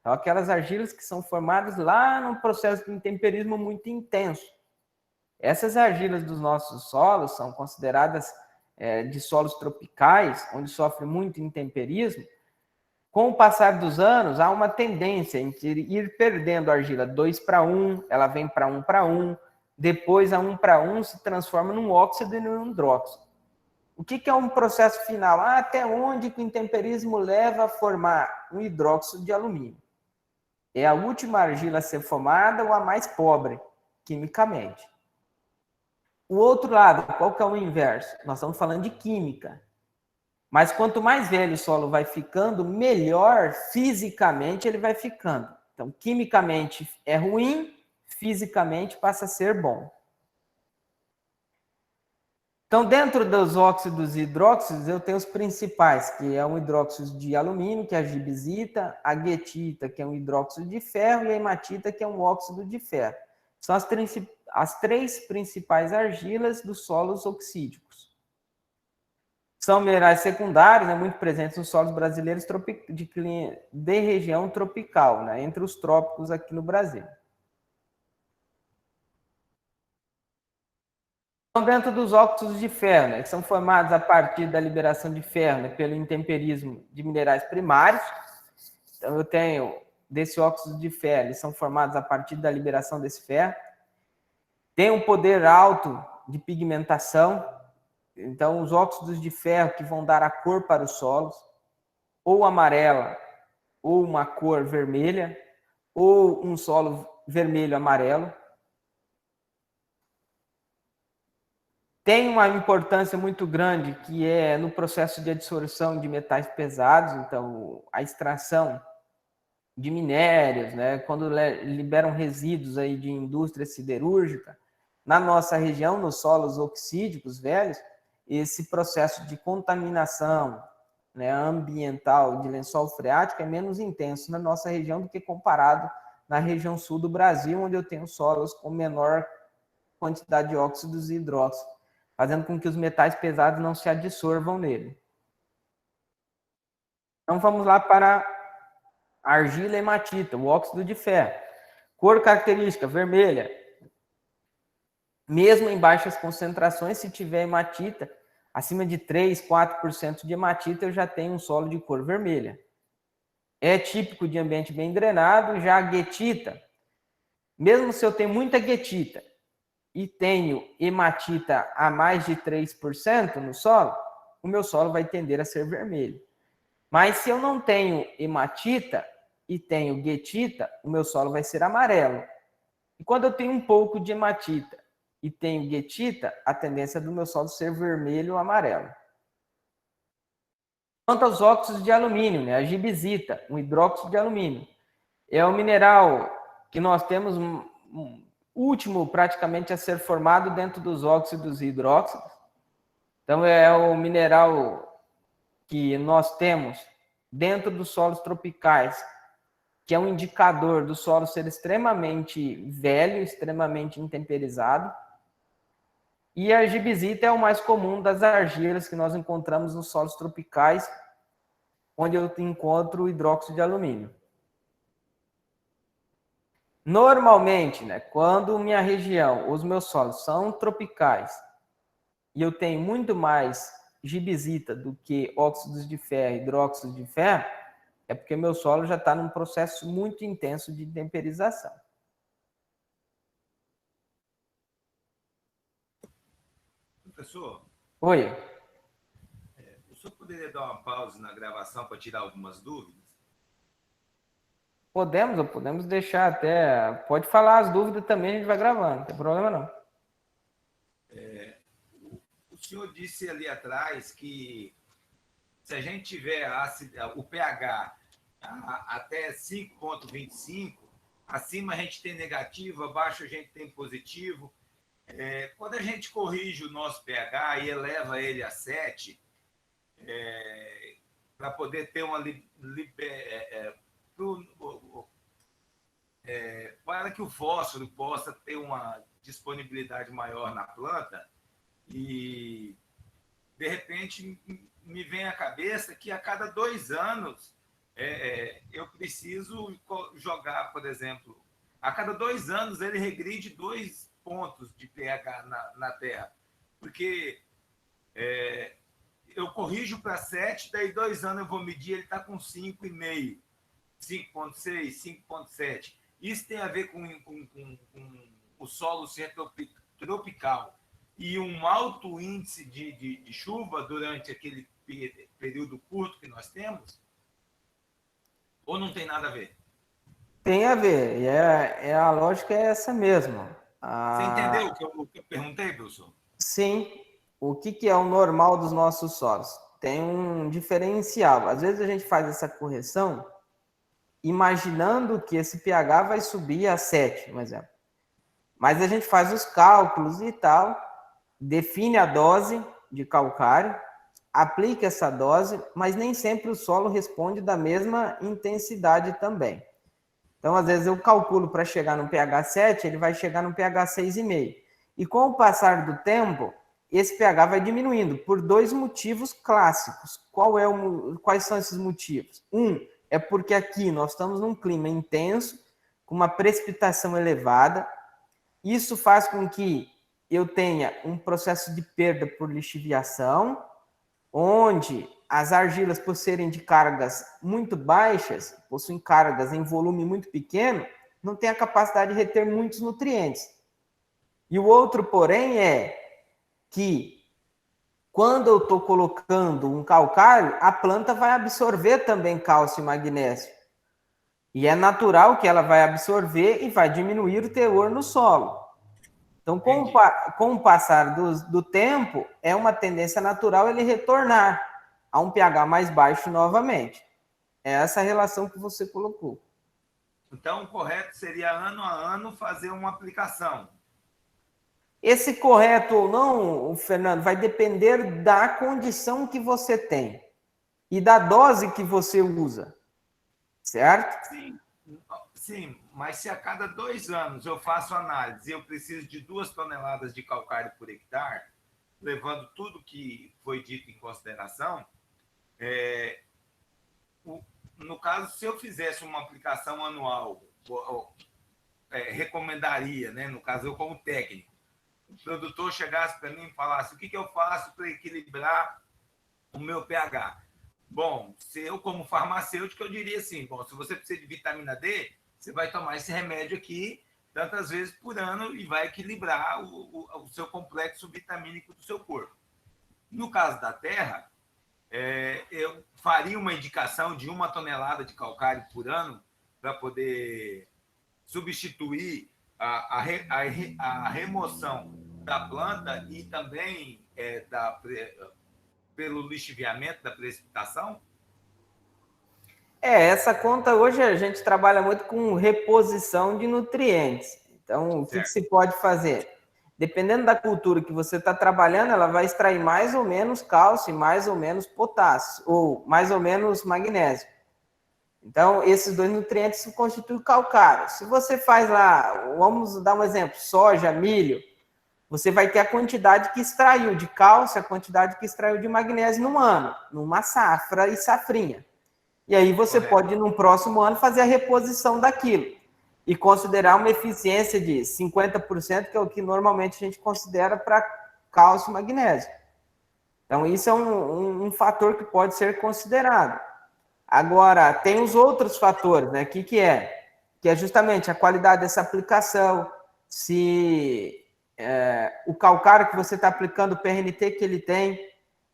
Então, aquelas argilas que são formadas lá num processo de intemperismo muito intenso. Essas argilas dos nossos solos são consideradas de solos tropicais, onde sofre muito intemperismo. Com o passar dos anos, há uma tendência em ir perdendo a argila 2:1, ela vem para 1:1, depois a 1:1 se transforma num óxido e num hidróxido. O que é um processo final? Até onde que o intemperismo leva a formar um hidróxido de alumínio? É a última argila a ser formada ou a mais pobre, quimicamente. O outro lado, qual que é o inverso? Nós estamos falando de química. Mas quanto mais velho o solo vai ficando, melhor fisicamente ele vai ficando. Então, quimicamente é ruim, fisicamente passa a ser bom. Então, dentro dos óxidos e hidróxidos, eu tenho os principais, que é um hidróxido de alumínio, que é a gibsita, a guetita, que é um hidróxido de ferro, e a hematita, que é um óxido de ferro. São as três principais argilas dos solos oxídicos. São minerais secundários, né, muito presentes nos solos brasileiros de região tropical, né, entre os trópicos aqui no Brasil. Então, dentro dos óxidos de ferro, né, que são formados a partir da liberação de ferro, né, pelo intemperismo de minerais primários. Então, eu tenho desse óxido de ferro, eles são formados a partir da liberação desse ferro. Tem um poder alto de pigmentação. Então, os óxidos de ferro que vão dar a cor para os solos, ou amarela, ou uma cor vermelha, ou um solo vermelho-amarelo. Tem uma importância muito grande que é no processo de adsorção de metais pesados, então a extração de minérios, né, quando liberam resíduos aí de indústria siderúrgica, na nossa região, nos solos oxídicos velhos, esse processo de contaminação, né, ambiental de lençol freático é menos intenso na nossa região do que comparado na região sul do Brasil, onde eu tenho solos com menor quantidade de óxidos e hidróxidos, fazendo com que os metais pesados não se adsorvam nele. Então vamos lá para a argila hematita, o óxido de ferro. Cor característica, vermelha. Mesmo em baixas concentrações, se tiver hematita, acima de 3, 4% de hematita, eu já tenho um solo de cor vermelha. É típico de ambiente bem drenado. Já a guetita, mesmo se eu tenho muita guetita e tenho hematita a mais de 3% no solo, o meu solo vai tender a ser vermelho. Mas se eu não tenho hematita e tenho guetita, o meu solo vai ser amarelo. E quando eu tenho um pouco de hematita e tenho guetita, a tendência do meu solo ser vermelho ou amarelo. Quanto aos óxidos de alumínio, né? A gibsita, um hidróxido de alumínio, é o mineral que nós temos último praticamente a ser formado dentro dos óxidos e hidróxidos. Então é o mineral que nós temos dentro dos solos tropicais, que é um indicador do solo ser extremamente velho, extremamente intemperizado. E a gibsita é o mais comum das argilas que nós encontramos nos solos tropicais, onde eu encontro o hidróxido de alumínio. Normalmente, né, quando minha região, os meus solos são tropicais e eu tenho muito mais gibsita do que óxidos de ferro, hidróxidos de ferro, é porque meu solo já está num processo muito intenso de temperização. Professor, Oi. o senhor poderia dar uma pausa na gravação para tirar algumas dúvidas? Podemos deixar até... Pode falar as dúvidas também, a gente vai gravando, não tem problema não. O senhor disse ali atrás que se a gente tiver o pH até 5,25, acima a gente tem negativo, abaixo a gente tem positivo. Quando a gente corrige o nosso pH e eleva ele a 7, para poder ter uma para que o fósforo possa ter uma disponibilidade maior na planta, e de repente me vem à cabeça que a cada 2 anos eu preciso jogar, por exemplo, a cada 2 anos ele regride 2 pontos de pH na terra, porque eu corrijo para 7, daí 2 anos eu vou medir, ele está com 5,5, 5,6, 5,7. Isso tem a ver com o solo ser tropical e um alto índice de chuva durante aquele período curto que nós temos? Ou não tem nada a ver? Tem a ver, e a lógica é essa mesmo. Você entendeu o que eu perguntei, professor? Sim. O que é o normal dos nossos solos? Tem um diferencial. Às vezes a gente faz essa correção imaginando que esse pH vai subir a 7, por exemplo. Mas a gente faz os cálculos e tal, define a dose de calcário, aplica essa dose, mas nem sempre o solo responde da mesma intensidade também. Então, às vezes eu calculo para chegar no pH 7, ele vai chegar no pH 6,5. E com o passar do tempo, esse pH vai diminuindo por 2 motivos clássicos. Quais são esses motivos? É porque aqui nós estamos num clima intenso, com uma precipitação elevada. Isso faz com que eu tenha um processo de perda por lixiviação, onde as argilas, por serem de cargas muito baixas, possuem cargas em volume muito pequeno, não têm a capacidade de reter muitos nutrientes. E o outro, porém, é que quando eu estou colocando um calcário, a planta vai absorver também cálcio e magnésio. E é natural que ela vai absorver e vai diminuir o teor no solo. Então, com o passar do tempo, é uma tendência natural ele retornar a um pH mais baixo novamente. É essa relação que você colocou. Então, o correto seria, ano a ano, fazer uma aplicação. Esse correto ou não, Fernando, vai depender da condição que você tem e da dose que você usa, certo? Sim, mas se a cada 2 anos eu faço análise e eu preciso de 2 toneladas de calcário por hectare, levando tudo que foi dito em consideração, no caso, se eu fizesse uma aplicação anual, recomendaria, né? No caso, eu como técnico, o produtor chegasse para mim e falasse: o que eu faço para equilibrar o meu pH? Bom, se eu como farmacêutico, eu diria assim: bom, se você precisa de vitamina D, você vai tomar esse remédio aqui tantas vezes por ano e vai equilibrar o seu complexo vitamínico do seu corpo. No caso da terra, eu faria uma indicação de 1 tonelada de calcário por ano para poder substituir a remoção da planta e também pelo lixiviamento da precipitação? Essa conta hoje a gente trabalha muito com reposição de nutrientes. Então, o que se pode fazer? Dependendo da cultura que você está trabalhando, ela vai extrair mais ou menos cálcio e mais ou menos potássio, ou mais ou menos magnésio. Então, esses 2 nutrientes constituem calcário. Se você faz lá, vamos dar um exemplo, soja, milho, você vai ter a quantidade que extraiu de cálcio, a quantidade que extraiu de magnésio no ano, numa safra e safrinha. E aí você pode, no próximo ano, fazer a reposição daquilo e considerar uma eficiência de 50%, que é o que normalmente a gente considera para cálcio e magnésio. Então, isso é um fator que pode ser considerado. Agora, tem os outros fatores, né? Que é? Que é justamente a qualidade dessa aplicação, se o calcário que você está aplicando, o PRNT que ele tem.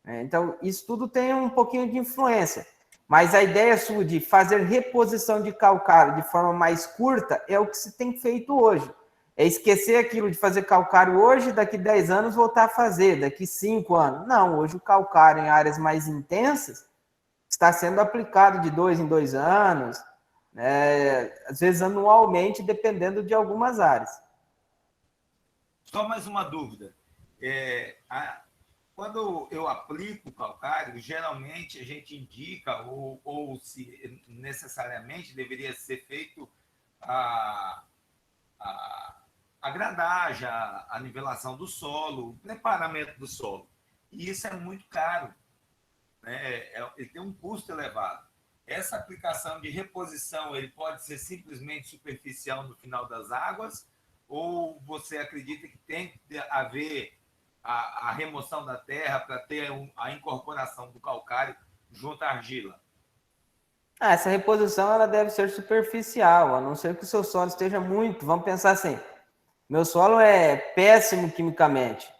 Então, isso tudo tem um pouquinho de influência. Mas a ideia sua de fazer reposição de calcário de forma mais curta é o que se tem feito hoje. É esquecer aquilo de fazer calcário hoje, daqui 10 anos voltar a fazer, daqui 5 anos. Não, hoje o calcário em áreas mais intensas está sendo aplicado de 2 em 2 anos, às vezes anualmente, dependendo de algumas áreas. Só mais uma dúvida. Quando eu aplico o calcário, geralmente a gente indica, ou se necessariamente deveria ser feito a gradagem, a nivelação do solo, o preparamento do solo. E isso é muito caro, né? Ele tem um custo elevado. Essa aplicação de reposição, ele pode ser simplesmente superficial no final das águas, ou você acredita que tem que haver a remoção da terra para ter a incorporação do calcário junto à argila? Essa reposição ela deve ser superficial, a não ser que o seu solo esteja muito... Vamos pensar assim, meu solo é péssimo quimicamente.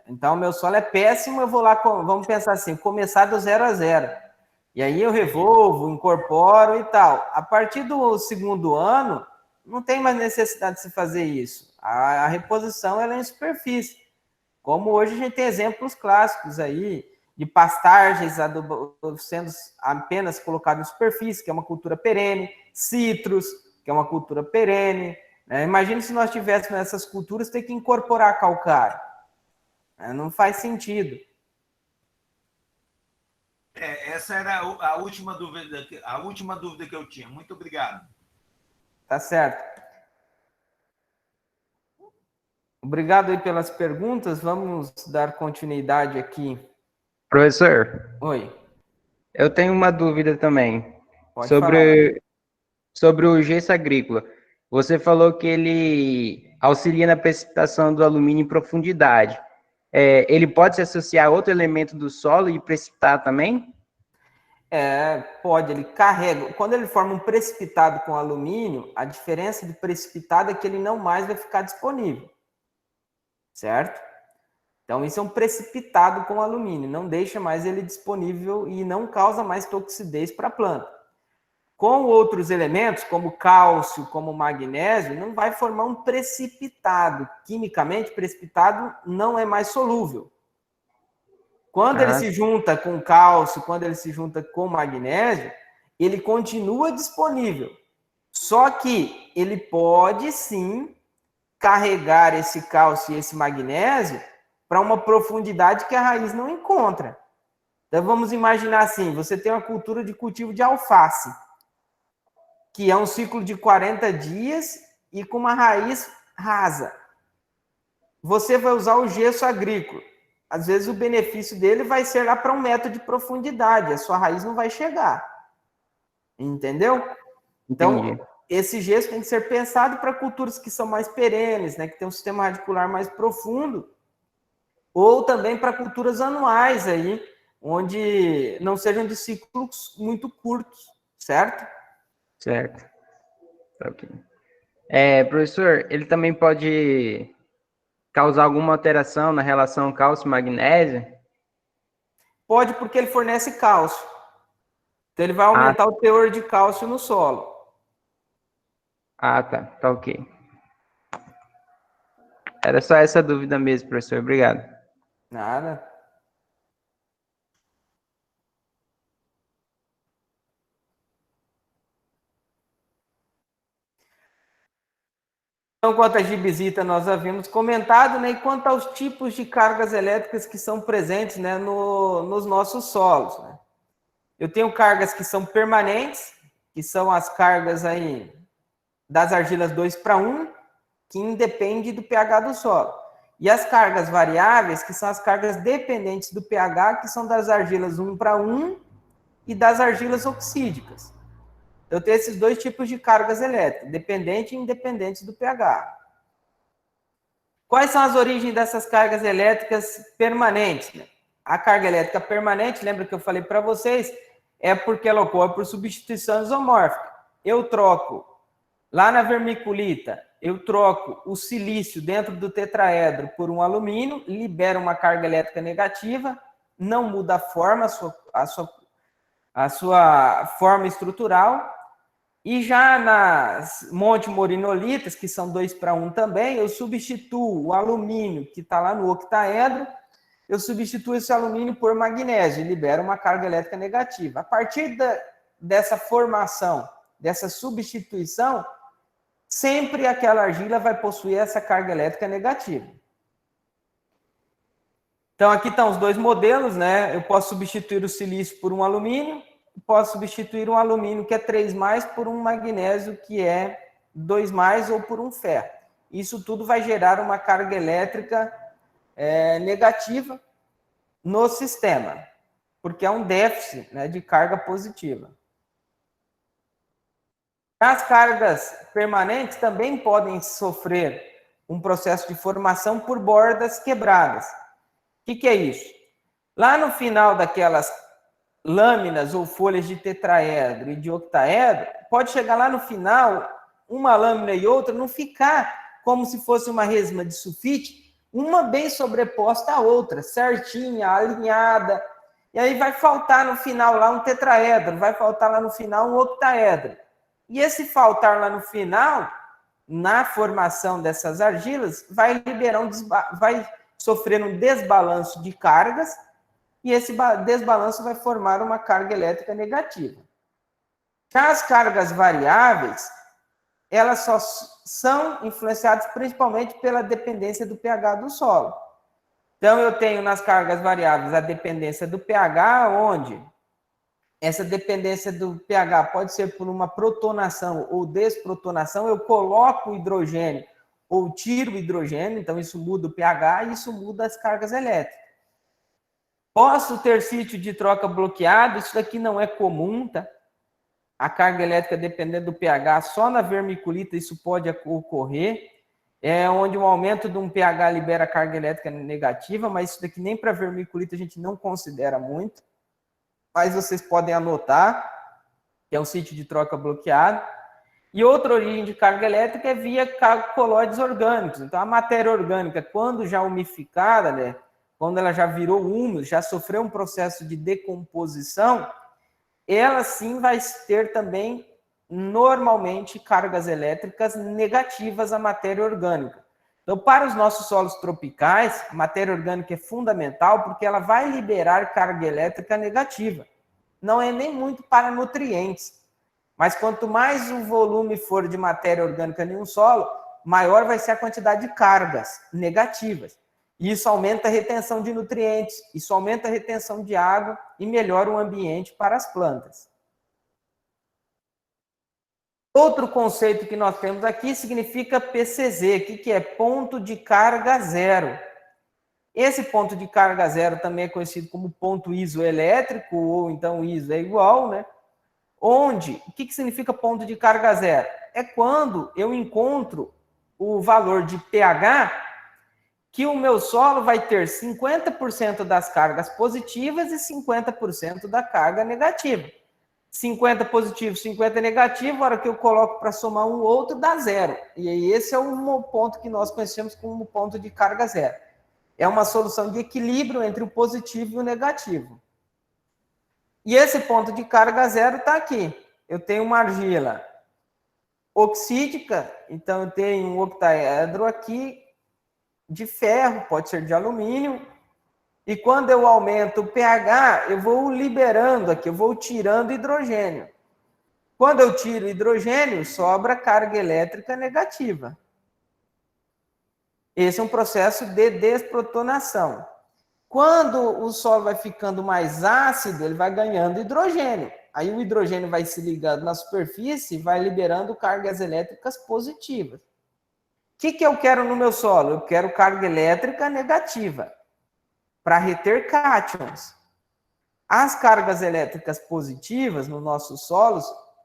Então, meu solo é péssimo, eu vou lá, vamos pensar assim, começar do 0 a 0. E aí eu revolvo, incorporo e tal. A partir do segundo ano, não tem mais necessidade de se fazer isso. A reposição ela é em superfície. Como hoje a gente tem exemplos clássicos aí de pastagens sendo apenas colocado em superfície, que é uma cultura perene, citros, que é uma cultura perene. Imagine se nós tivéssemos essas culturas ter que incorporar calcário. Não faz sentido. Essa era a última dúvida que eu tinha. Muito obrigado. Tá certo. Obrigado aí pelas perguntas. Vamos dar continuidade aqui. Professor, Oi. eu tenho uma dúvida também. Pode falar. Sobre o gesso agrícola. Você falou que ele auxilia na precipitação do alumínio em profundidade. Ele pode se associar a outro elemento do solo e precipitar também? Pode, ele carrega. Quando ele forma um precipitado com alumínio, a diferença do precipitado é que ele não mais vai ficar disponível. Certo? Então, isso é um precipitado com alumínio, não deixa mais ele disponível e não causa mais toxidez para a planta. Com outros elementos, como cálcio, como magnésio, não vai formar um precipitado. Quimicamente, precipitado não é mais solúvel. Quando ele se junta com cálcio, quando ele se junta com magnésio, ele continua disponível. Só que ele pode, sim, carregar esse cálcio e esse magnésio para uma profundidade que a raiz não encontra. Então, vamos imaginar assim, você tem uma cultura de cultivo de alface, que é um ciclo de 40 dias e com uma raiz rasa. Você vai usar o gesso agrícola. Às vezes, o benefício dele vai ser lá para 1 metro de profundidade, a sua raiz não vai chegar. Entendeu? Então, Entendi. Esse gesso tem que ser pensado para culturas que são mais perenes, né, que tem um sistema radicular mais profundo, ou também para culturas anuais aí, onde não sejam de ciclos muito curtos, certo? Certo. Ok. Professor, ele também pode causar alguma alteração na relação cálcio-magnésio? Pode, porque ele fornece cálcio. Então, ele vai aumentar o teor de cálcio no solo. Tá. Tá ok. Era só essa dúvida mesmo, professor. Obrigado. Nada. Então, quanto à gibisita, nós havíamos comentado, né? E quanto aos tipos de cargas elétricas que são presentes, né, nos nossos solos, né? Eu tenho cargas que são permanentes, que são as cargas aí das argilas 2:1, que independe do pH do solo. E as cargas variáveis, que são as cargas dependentes do pH, que são das argilas 1:1 e das argilas oxídicas. Eu tenho esses dois tipos de cargas elétricas, dependente e independente do pH. Quais são as origens dessas cargas elétricas permanentes? A carga elétrica permanente, lembra que eu falei para vocês, é porque ela ocorre por substituição isomórfica. Eu troco, lá na vermiculita, eu troco o silício dentro do tetraedro por um alumínio, libera uma carga elétrica negativa, não muda a forma, a sua forma estrutural. E já nas monte-morinolitas, que são 2:1 também, eu substituo o alumínio que está lá no octaedro, eu substituo esse alumínio por magnésio e libero uma carga elétrica negativa. A partir dessa formação, dessa substituição, sempre aquela argila vai possuir essa carga elétrica negativa. Então, aqui estão os dois modelos, né? Eu posso substituir o silício por um alumínio, posso substituir um alumínio que é 3+, por um magnésio que é 2+, ou por um ferro. Isso tudo vai gerar uma carga elétrica negativa no sistema, porque é um déficit, né, de carga positiva. As cargas permanentes também podem sofrer um processo de formação por bordas quebradas. O que é isso? Lá no final daquelas lâminas ou folhas de tetraedro e de octaedro, pode chegar lá no final, uma lâmina e outra, não ficar como se fosse uma resma de sulfite, uma bem sobreposta à outra, certinha, alinhada, e aí vai faltar no final lá um tetraedro, vai faltar lá no final um octaedro. E esse faltar lá no final, na formação dessas argilas, vai vai sofrer um desbalanço de cargas, e esse desbalanço vai formar uma carga elétrica negativa. Já as cargas variáveis, elas só são influenciadas principalmente pela dependência do pH do solo. Então, eu tenho nas cargas variáveis a dependência do pH, onde essa dependência do pH pode ser por uma protonação ou desprotonação. Eu coloco o hidrogênio ou tiro o hidrogênio, então isso muda o pH e isso muda as cargas elétricas. Posso ter sítio de troca bloqueado, isso daqui não é comum, tá? A carga elétrica dependendo do pH, só na vermiculita isso pode ocorrer, onde um aumento de um pH libera carga elétrica negativa, mas isso daqui nem para vermiculita a gente não considera muito, mas vocês podem anotar, que é um sítio de troca bloqueado. E outra origem de carga elétrica é via colóides orgânicos. Então, a matéria orgânica, quando já umificada, né, quando ela já virou humus, já sofreu um processo de decomposição, ela sim vai ter também, normalmente, cargas elétricas negativas à matéria orgânica. Então, para os nossos solos tropicais, a matéria orgânica é fundamental porque ela vai liberar carga elétrica negativa. Não é nem muito para nutrientes, mas quanto mais o volume for de matéria orgânica em um solo, maior vai ser a quantidade de cargas negativas. E isso aumenta a retenção de nutrientes, isso aumenta a retenção de água e melhora o ambiente para as plantas. Outro conceito que nós temos aqui significa PCZ, que é ponto de carga zero. Esse ponto de carga zero também é conhecido como ponto isoelétrico, ou então iso é igual, né? Onde, o que significa ponto de carga zero? É quando eu encontro o valor de pH que o meu solo vai ter 50% das cargas positivas e 50% da carga negativa. 50 positivo, 50 negativo, a hora que eu coloco para somar um outro, dá zero. E aí esse é o ponto que nós conhecemos como ponto de carga zero. É uma solução de equilíbrio entre o positivo e o negativo. E esse ponto de carga zero está aqui. Eu tenho uma argila oxídica, então eu tenho um octaedro aqui de ferro, pode ser de alumínio, e quando eu aumento o pH, eu vou liberando aqui, eu vou tirando hidrogênio. Quando eu tiro hidrogênio, sobra carga elétrica negativa. Esse é um processo de desprotonação. Quando o solo vai ficando mais ácido, ele vai ganhando hidrogênio. Aí o hidrogênio vai se ligando na superfície e vai liberando cargas elétricas positivas. O que eu quero no meu solo? Eu quero carga elétrica negativa, para reter cátions. As cargas elétricas positivas nos nossos solos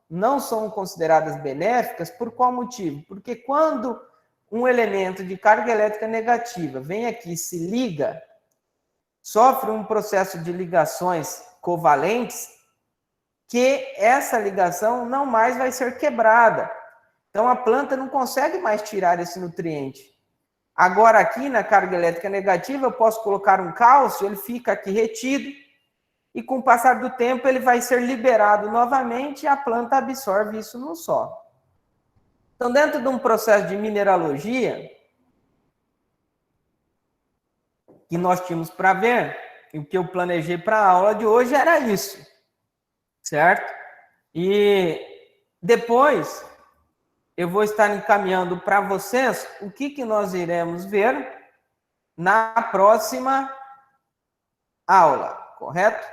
não são consideradas benéficas por qual motivo? Porque quando um elemento de carga elétrica negativa vem aqui e se liga, sofre um processo de ligações covalentes, que essa ligação não mais vai ser quebrada. Então, a planta não consegue mais tirar esse nutriente. Agora, aqui na carga elétrica negativa, eu posso colocar um cálcio, ele fica aqui retido, e com o passar do tempo, ele vai ser liberado novamente e a planta absorve isso no solo. Então, dentro de um processo de mineralogia, que nós tínhamos para ver, e o que eu planejei para a aula de hoje era isso, certo? E depois eu vou estar encaminhando para vocês o que nós iremos ver na próxima aula, correto?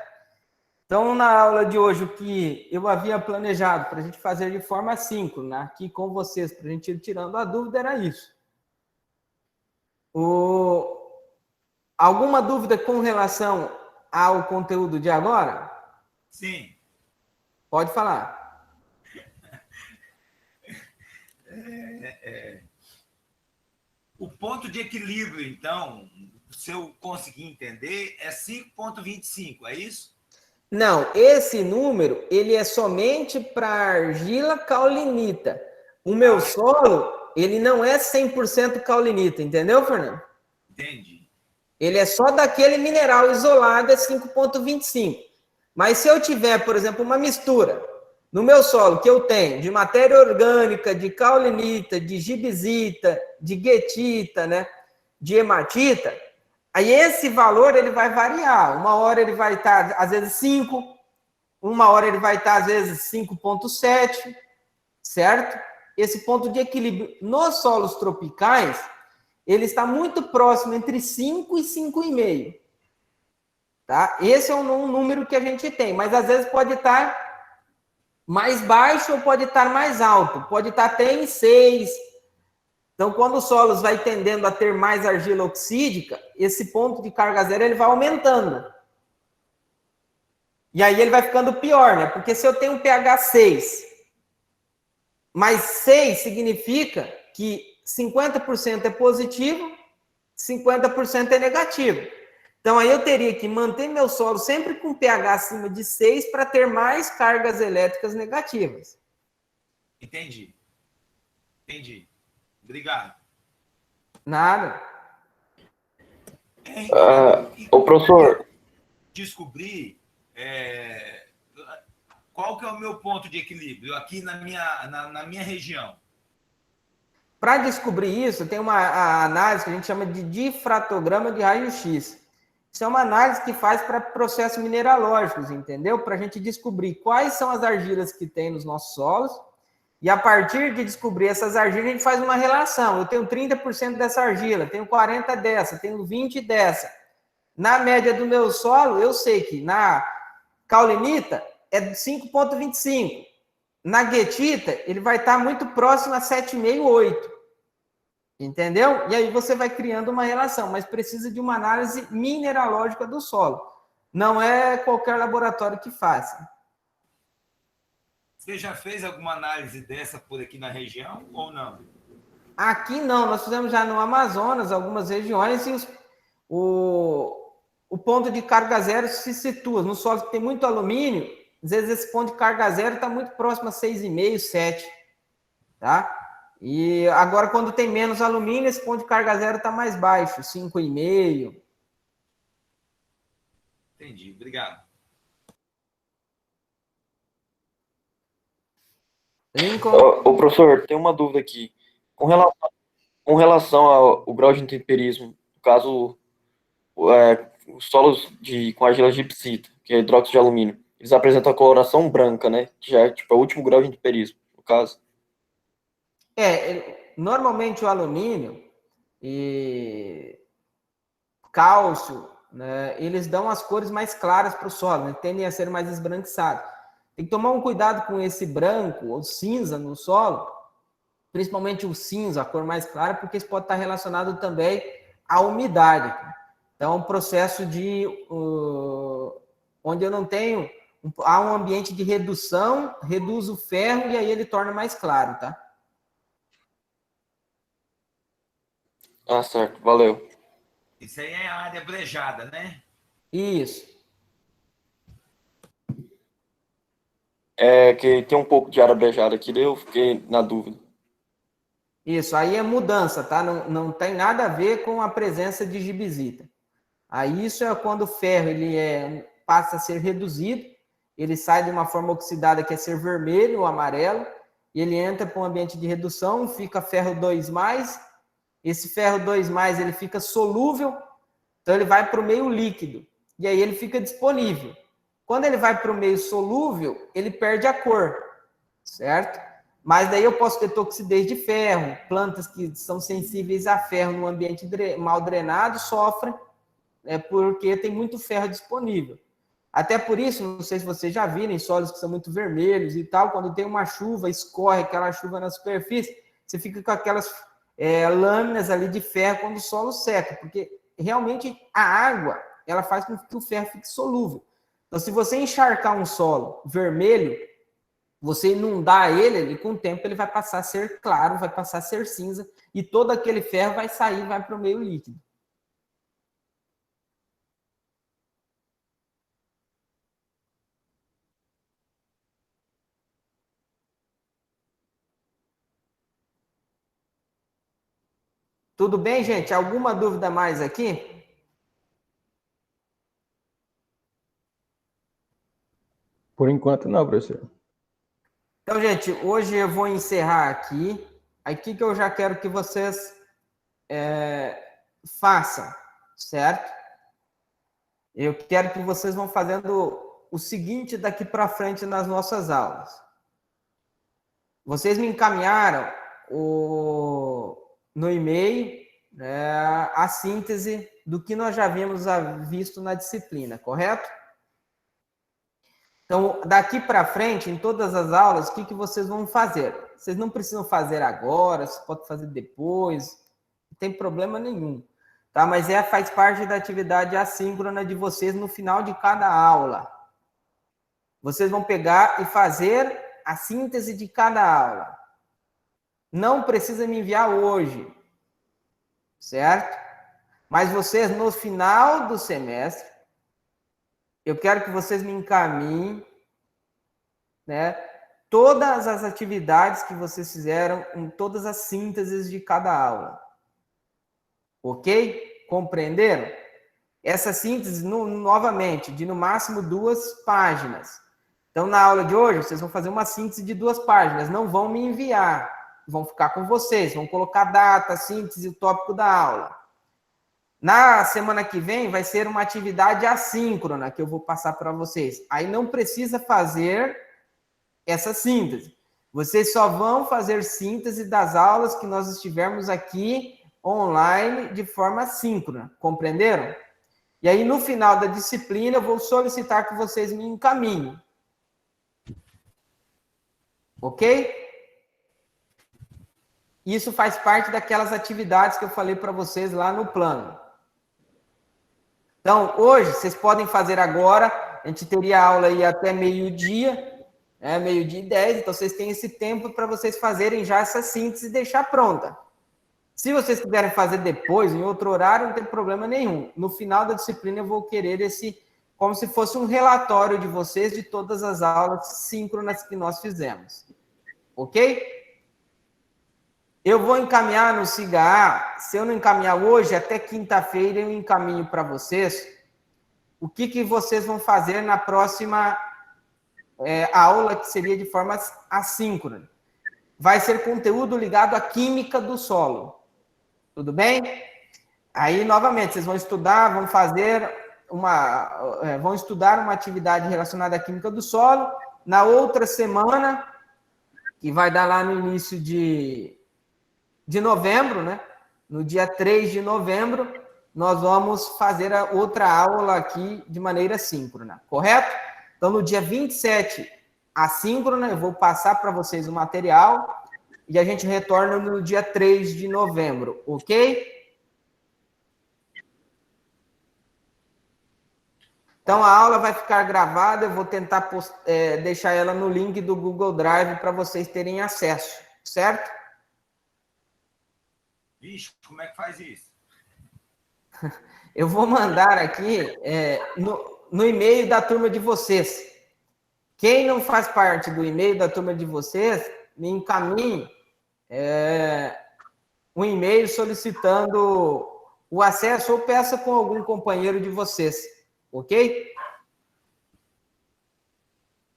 Então, na aula de hoje, o que eu havia planejado para a gente fazer de forma síncrona, aqui com vocês, para a gente ir tirando a dúvida, era isso. Alguma dúvida com relação ao conteúdo de agora? Sim. Pode falar. O ponto de equilíbrio, então, se eu conseguir entender, é 5,25, é isso? Não, esse número, ele é somente para argila caulinita. O meu solo, ele não é 100% caulinita, entendeu, Fernando? Entendi. Ele é só daquele mineral isolado, é 5,25. Mas se eu tiver, por exemplo, uma mistura no meu solo que eu tenho de matéria orgânica, de caulinita, de gibsita, de guetita, né, de hematita, aí esse valor ele vai variar. Uma hora ele vai estar, às vezes, 5, uma hora ele vai estar, às vezes, 5,7, certo? Esse ponto de equilíbrio nos solos tropicais, ele está muito próximo entre 5 e 5,5. Tá? Esse é um número que a gente tem, mas às vezes pode estar mais baixo ou pode estar mais alto, pode estar até em 6. Então, quando os solos vai tendendo a ter mais argila oxídica, esse ponto de carga zero ele vai aumentando. E aí ele vai ficando pior, né? Porque se eu tenho um pH 6, mais 6 significa que 50% é positivo, 50% é negativo. Então, aí eu teria que manter meu solo sempre com pH acima de 6 para ter mais cargas elétricas negativas. Entendi. Obrigado. Nada. Ô, professor. Descobrir qual que é o meu ponto de equilíbrio aqui na minha região. Para descobrir isso, tem uma análise que a gente chama de difratograma de raio-x. Isso é uma análise que faz para processos mineralógicos, entendeu? Para a gente descobrir quais são as argilas que tem nos nossos solos. E a partir de descobrir essas argilas, a gente faz uma relação. Eu tenho 30% dessa argila, tenho 40% dessa, tenho 20% dessa. Na média do meu solo, eu sei que na caulinita é 5,25. Na guetita, ele vai estar muito próximo a 7,5, 8. Entendeu? E aí você vai criando uma relação, mas precisa de uma análise mineralógica do solo. Não é qualquer laboratório que faça. Você já fez alguma análise dessa por aqui na região ou não? Aqui não, nós fizemos já no Amazonas, algumas regiões, e o ponto de carga zero se situa. No solo que tem muito alumínio, às vezes esse ponto de carga zero está muito próximo a 6,5, 7. Tá? E agora, quando tem menos alumínio, esse ponto de carga zero está mais baixo, 5,5. Entendi, obrigado. Lincoln. Ô, professor, tem uma dúvida aqui. Com relação ao grau de intemperismo, no caso, os solos com argila gipsita, que é hidróxido de alumínio, eles apresentam a coloração branca, né? Que já é tipo, o último grau de intemperismo, no caso. Normalmente o alumínio e cálcio, né, eles dão as cores mais claras para o solo, né, tendem a ser mais esbranquiçados. Tem que tomar um cuidado com esse branco ou cinza no solo, principalmente o cinza, a cor mais clara, porque isso pode estar relacionado também à umidade. Então, um processo de onde eu não tenho, há um ambiente de redução, reduz o ferro e aí ele torna mais claro, tá? Ah, certo, valeu. Isso aí é a área brejada, né? Isso. É que tem um pouco de arabejada aqui, daí eu fiquei na dúvida. Isso, aí é mudança, tá? Não tem nada a ver com a presença de gibisita. Aí isso é quando o ferro passa a ser reduzido, ele sai de uma forma oxidada que é ser vermelho ou amarelo, e ele entra para um ambiente de redução, fica ferro 2+, esse ferro 2+, ele fica solúvel, então ele vai para o meio líquido, e aí ele fica disponível. Quando ele vai para o meio solúvel, ele perde a cor, certo? Mas daí eu posso ter toxidez de ferro, plantas que são sensíveis a ferro no ambiente mal drenado sofrem, porque tem muito ferro disponível. Até por isso, não sei se vocês já viram, em solos que são muito vermelhos e tal, quando tem uma chuva, escorre aquela chuva na superfície, você fica com aquelas lâminas ali de ferro quando o solo seca, porque realmente a água, ela faz com que o ferro fique solúvel. Então, se você encharcar um solo vermelho, você inundar ele, com o tempo ele vai passar a ser claro, vai passar a ser cinza, e todo aquele ferro vai sair, vai para o meio líquido. Tudo bem, gente? Alguma dúvida mais aqui? Por enquanto não, professor. Então, gente, hoje eu vou encerrar aqui. Aí, o que eu já quero que vocês façam, certo? Eu quero que vocês vão fazendo o seguinte daqui para frente nas nossas aulas. Vocês me encaminharam no e-mail a síntese do que nós já havíamos visto na disciplina, correto? Então, daqui para frente, em todas as aulas, o que vocês vão fazer? Vocês não precisam fazer agora, vocês podem fazer depois, não tem problema nenhum. Tá? Mas faz parte da atividade assíncrona de vocês no final de cada aula. Vocês vão pegar e fazer a síntese de cada aula. Não precisa me enviar hoje, certo? Mas vocês, no final do semestre, eu quero que vocês me encaminhem, né, todas as atividades que vocês fizeram em todas as sínteses de cada aula. Ok? Compreenderam? Essa síntese, novamente, de no máximo 2 páginas. Então, na aula de hoje, vocês vão fazer uma síntese de 2 páginas. Não vão me enviar. Vão ficar com vocês. Vão colocar data, síntese e o tópico da aula. Na semana que vem, vai ser uma atividade assíncrona que eu vou passar para vocês. Aí não precisa fazer essa síntese. Vocês só vão fazer síntese das aulas que nós estivermos aqui online de forma síncrona. Compreenderam? E aí, no final da disciplina, eu vou solicitar que vocês me encaminhem. Ok? Isso faz parte daquelas atividades que eu falei para vocês lá no plano. Então, hoje, vocês podem fazer agora, a gente teria aula aí até meio-dia, meio-dia e 10, então vocês têm esse tempo para vocês fazerem já essa síntese e deixar pronta. Se vocês quiserem fazer depois, em outro horário, não tem problema nenhum. No final da disciplina, eu vou querer como se fosse um relatório de vocês de todas as aulas síncronas que nós fizemos. Ok? Eu vou encaminhar no SIGA. Se eu não encaminhar hoje, até quinta-feira eu encaminho para vocês o que vocês vão fazer na próxima aula, que seria de forma assíncrona. Vai ser conteúdo ligado à química do solo. Tudo bem? Aí, novamente, vocês vão estudar, vão estudar uma atividade relacionada à química do solo. Na outra semana, que vai dar lá no início de novembro, né? No dia 3 de novembro, nós vamos fazer a outra aula aqui de maneira síncrona, correto? Então, no dia 27, assíncrona, eu vou passar para vocês o material e a gente retorna no dia 3 de novembro, ok? Então, a aula vai ficar gravada, eu vou tentar deixar ela no link do Google Drive para vocês terem acesso, certo? Vixe, como é que faz isso? Eu vou mandar aqui no e-mail da turma de vocês. Quem não faz parte do e-mail da turma de vocês, me encaminhe um e-mail solicitando o acesso ou peça com algum companheiro de vocês, ok?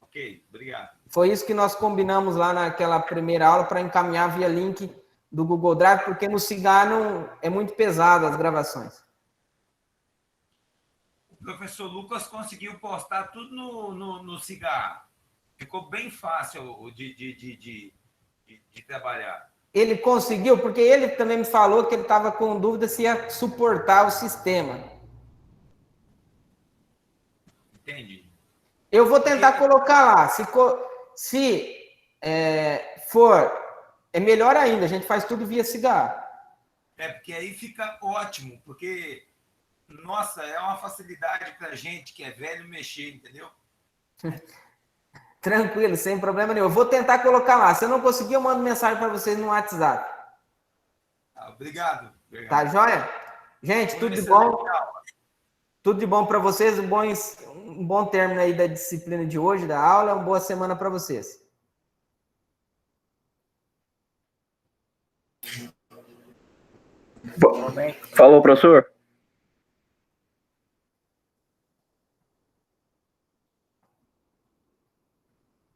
Ok, obrigado. Foi isso que nós combinamos lá naquela primeira aula para encaminhar via link do Google Drive, porque no Cigar não, é muito pesado as gravações. O professor Lucas conseguiu postar tudo no Cigar. Ficou bem fácil de trabalhar. Ele conseguiu, porque ele também me falou que ele estava com dúvida se ia suportar o sistema. Entendi. Eu vou tentar colocar lá. Se for, é melhor ainda. A gente faz tudo via Cigar. Porque aí fica ótimo, porque, nossa, é uma facilidade para a gente que é velho mexer, entendeu? Tranquilo, sem problema nenhum. Eu vou tentar colocar lá. Se eu não conseguir, eu mando mensagem para vocês no WhatsApp. Obrigado. Tá joia? Gente, tudo de bom. Tudo de bom para vocês. Um bom término aí da disciplina de hoje, da aula. Uma boa semana para vocês. Falou, professor.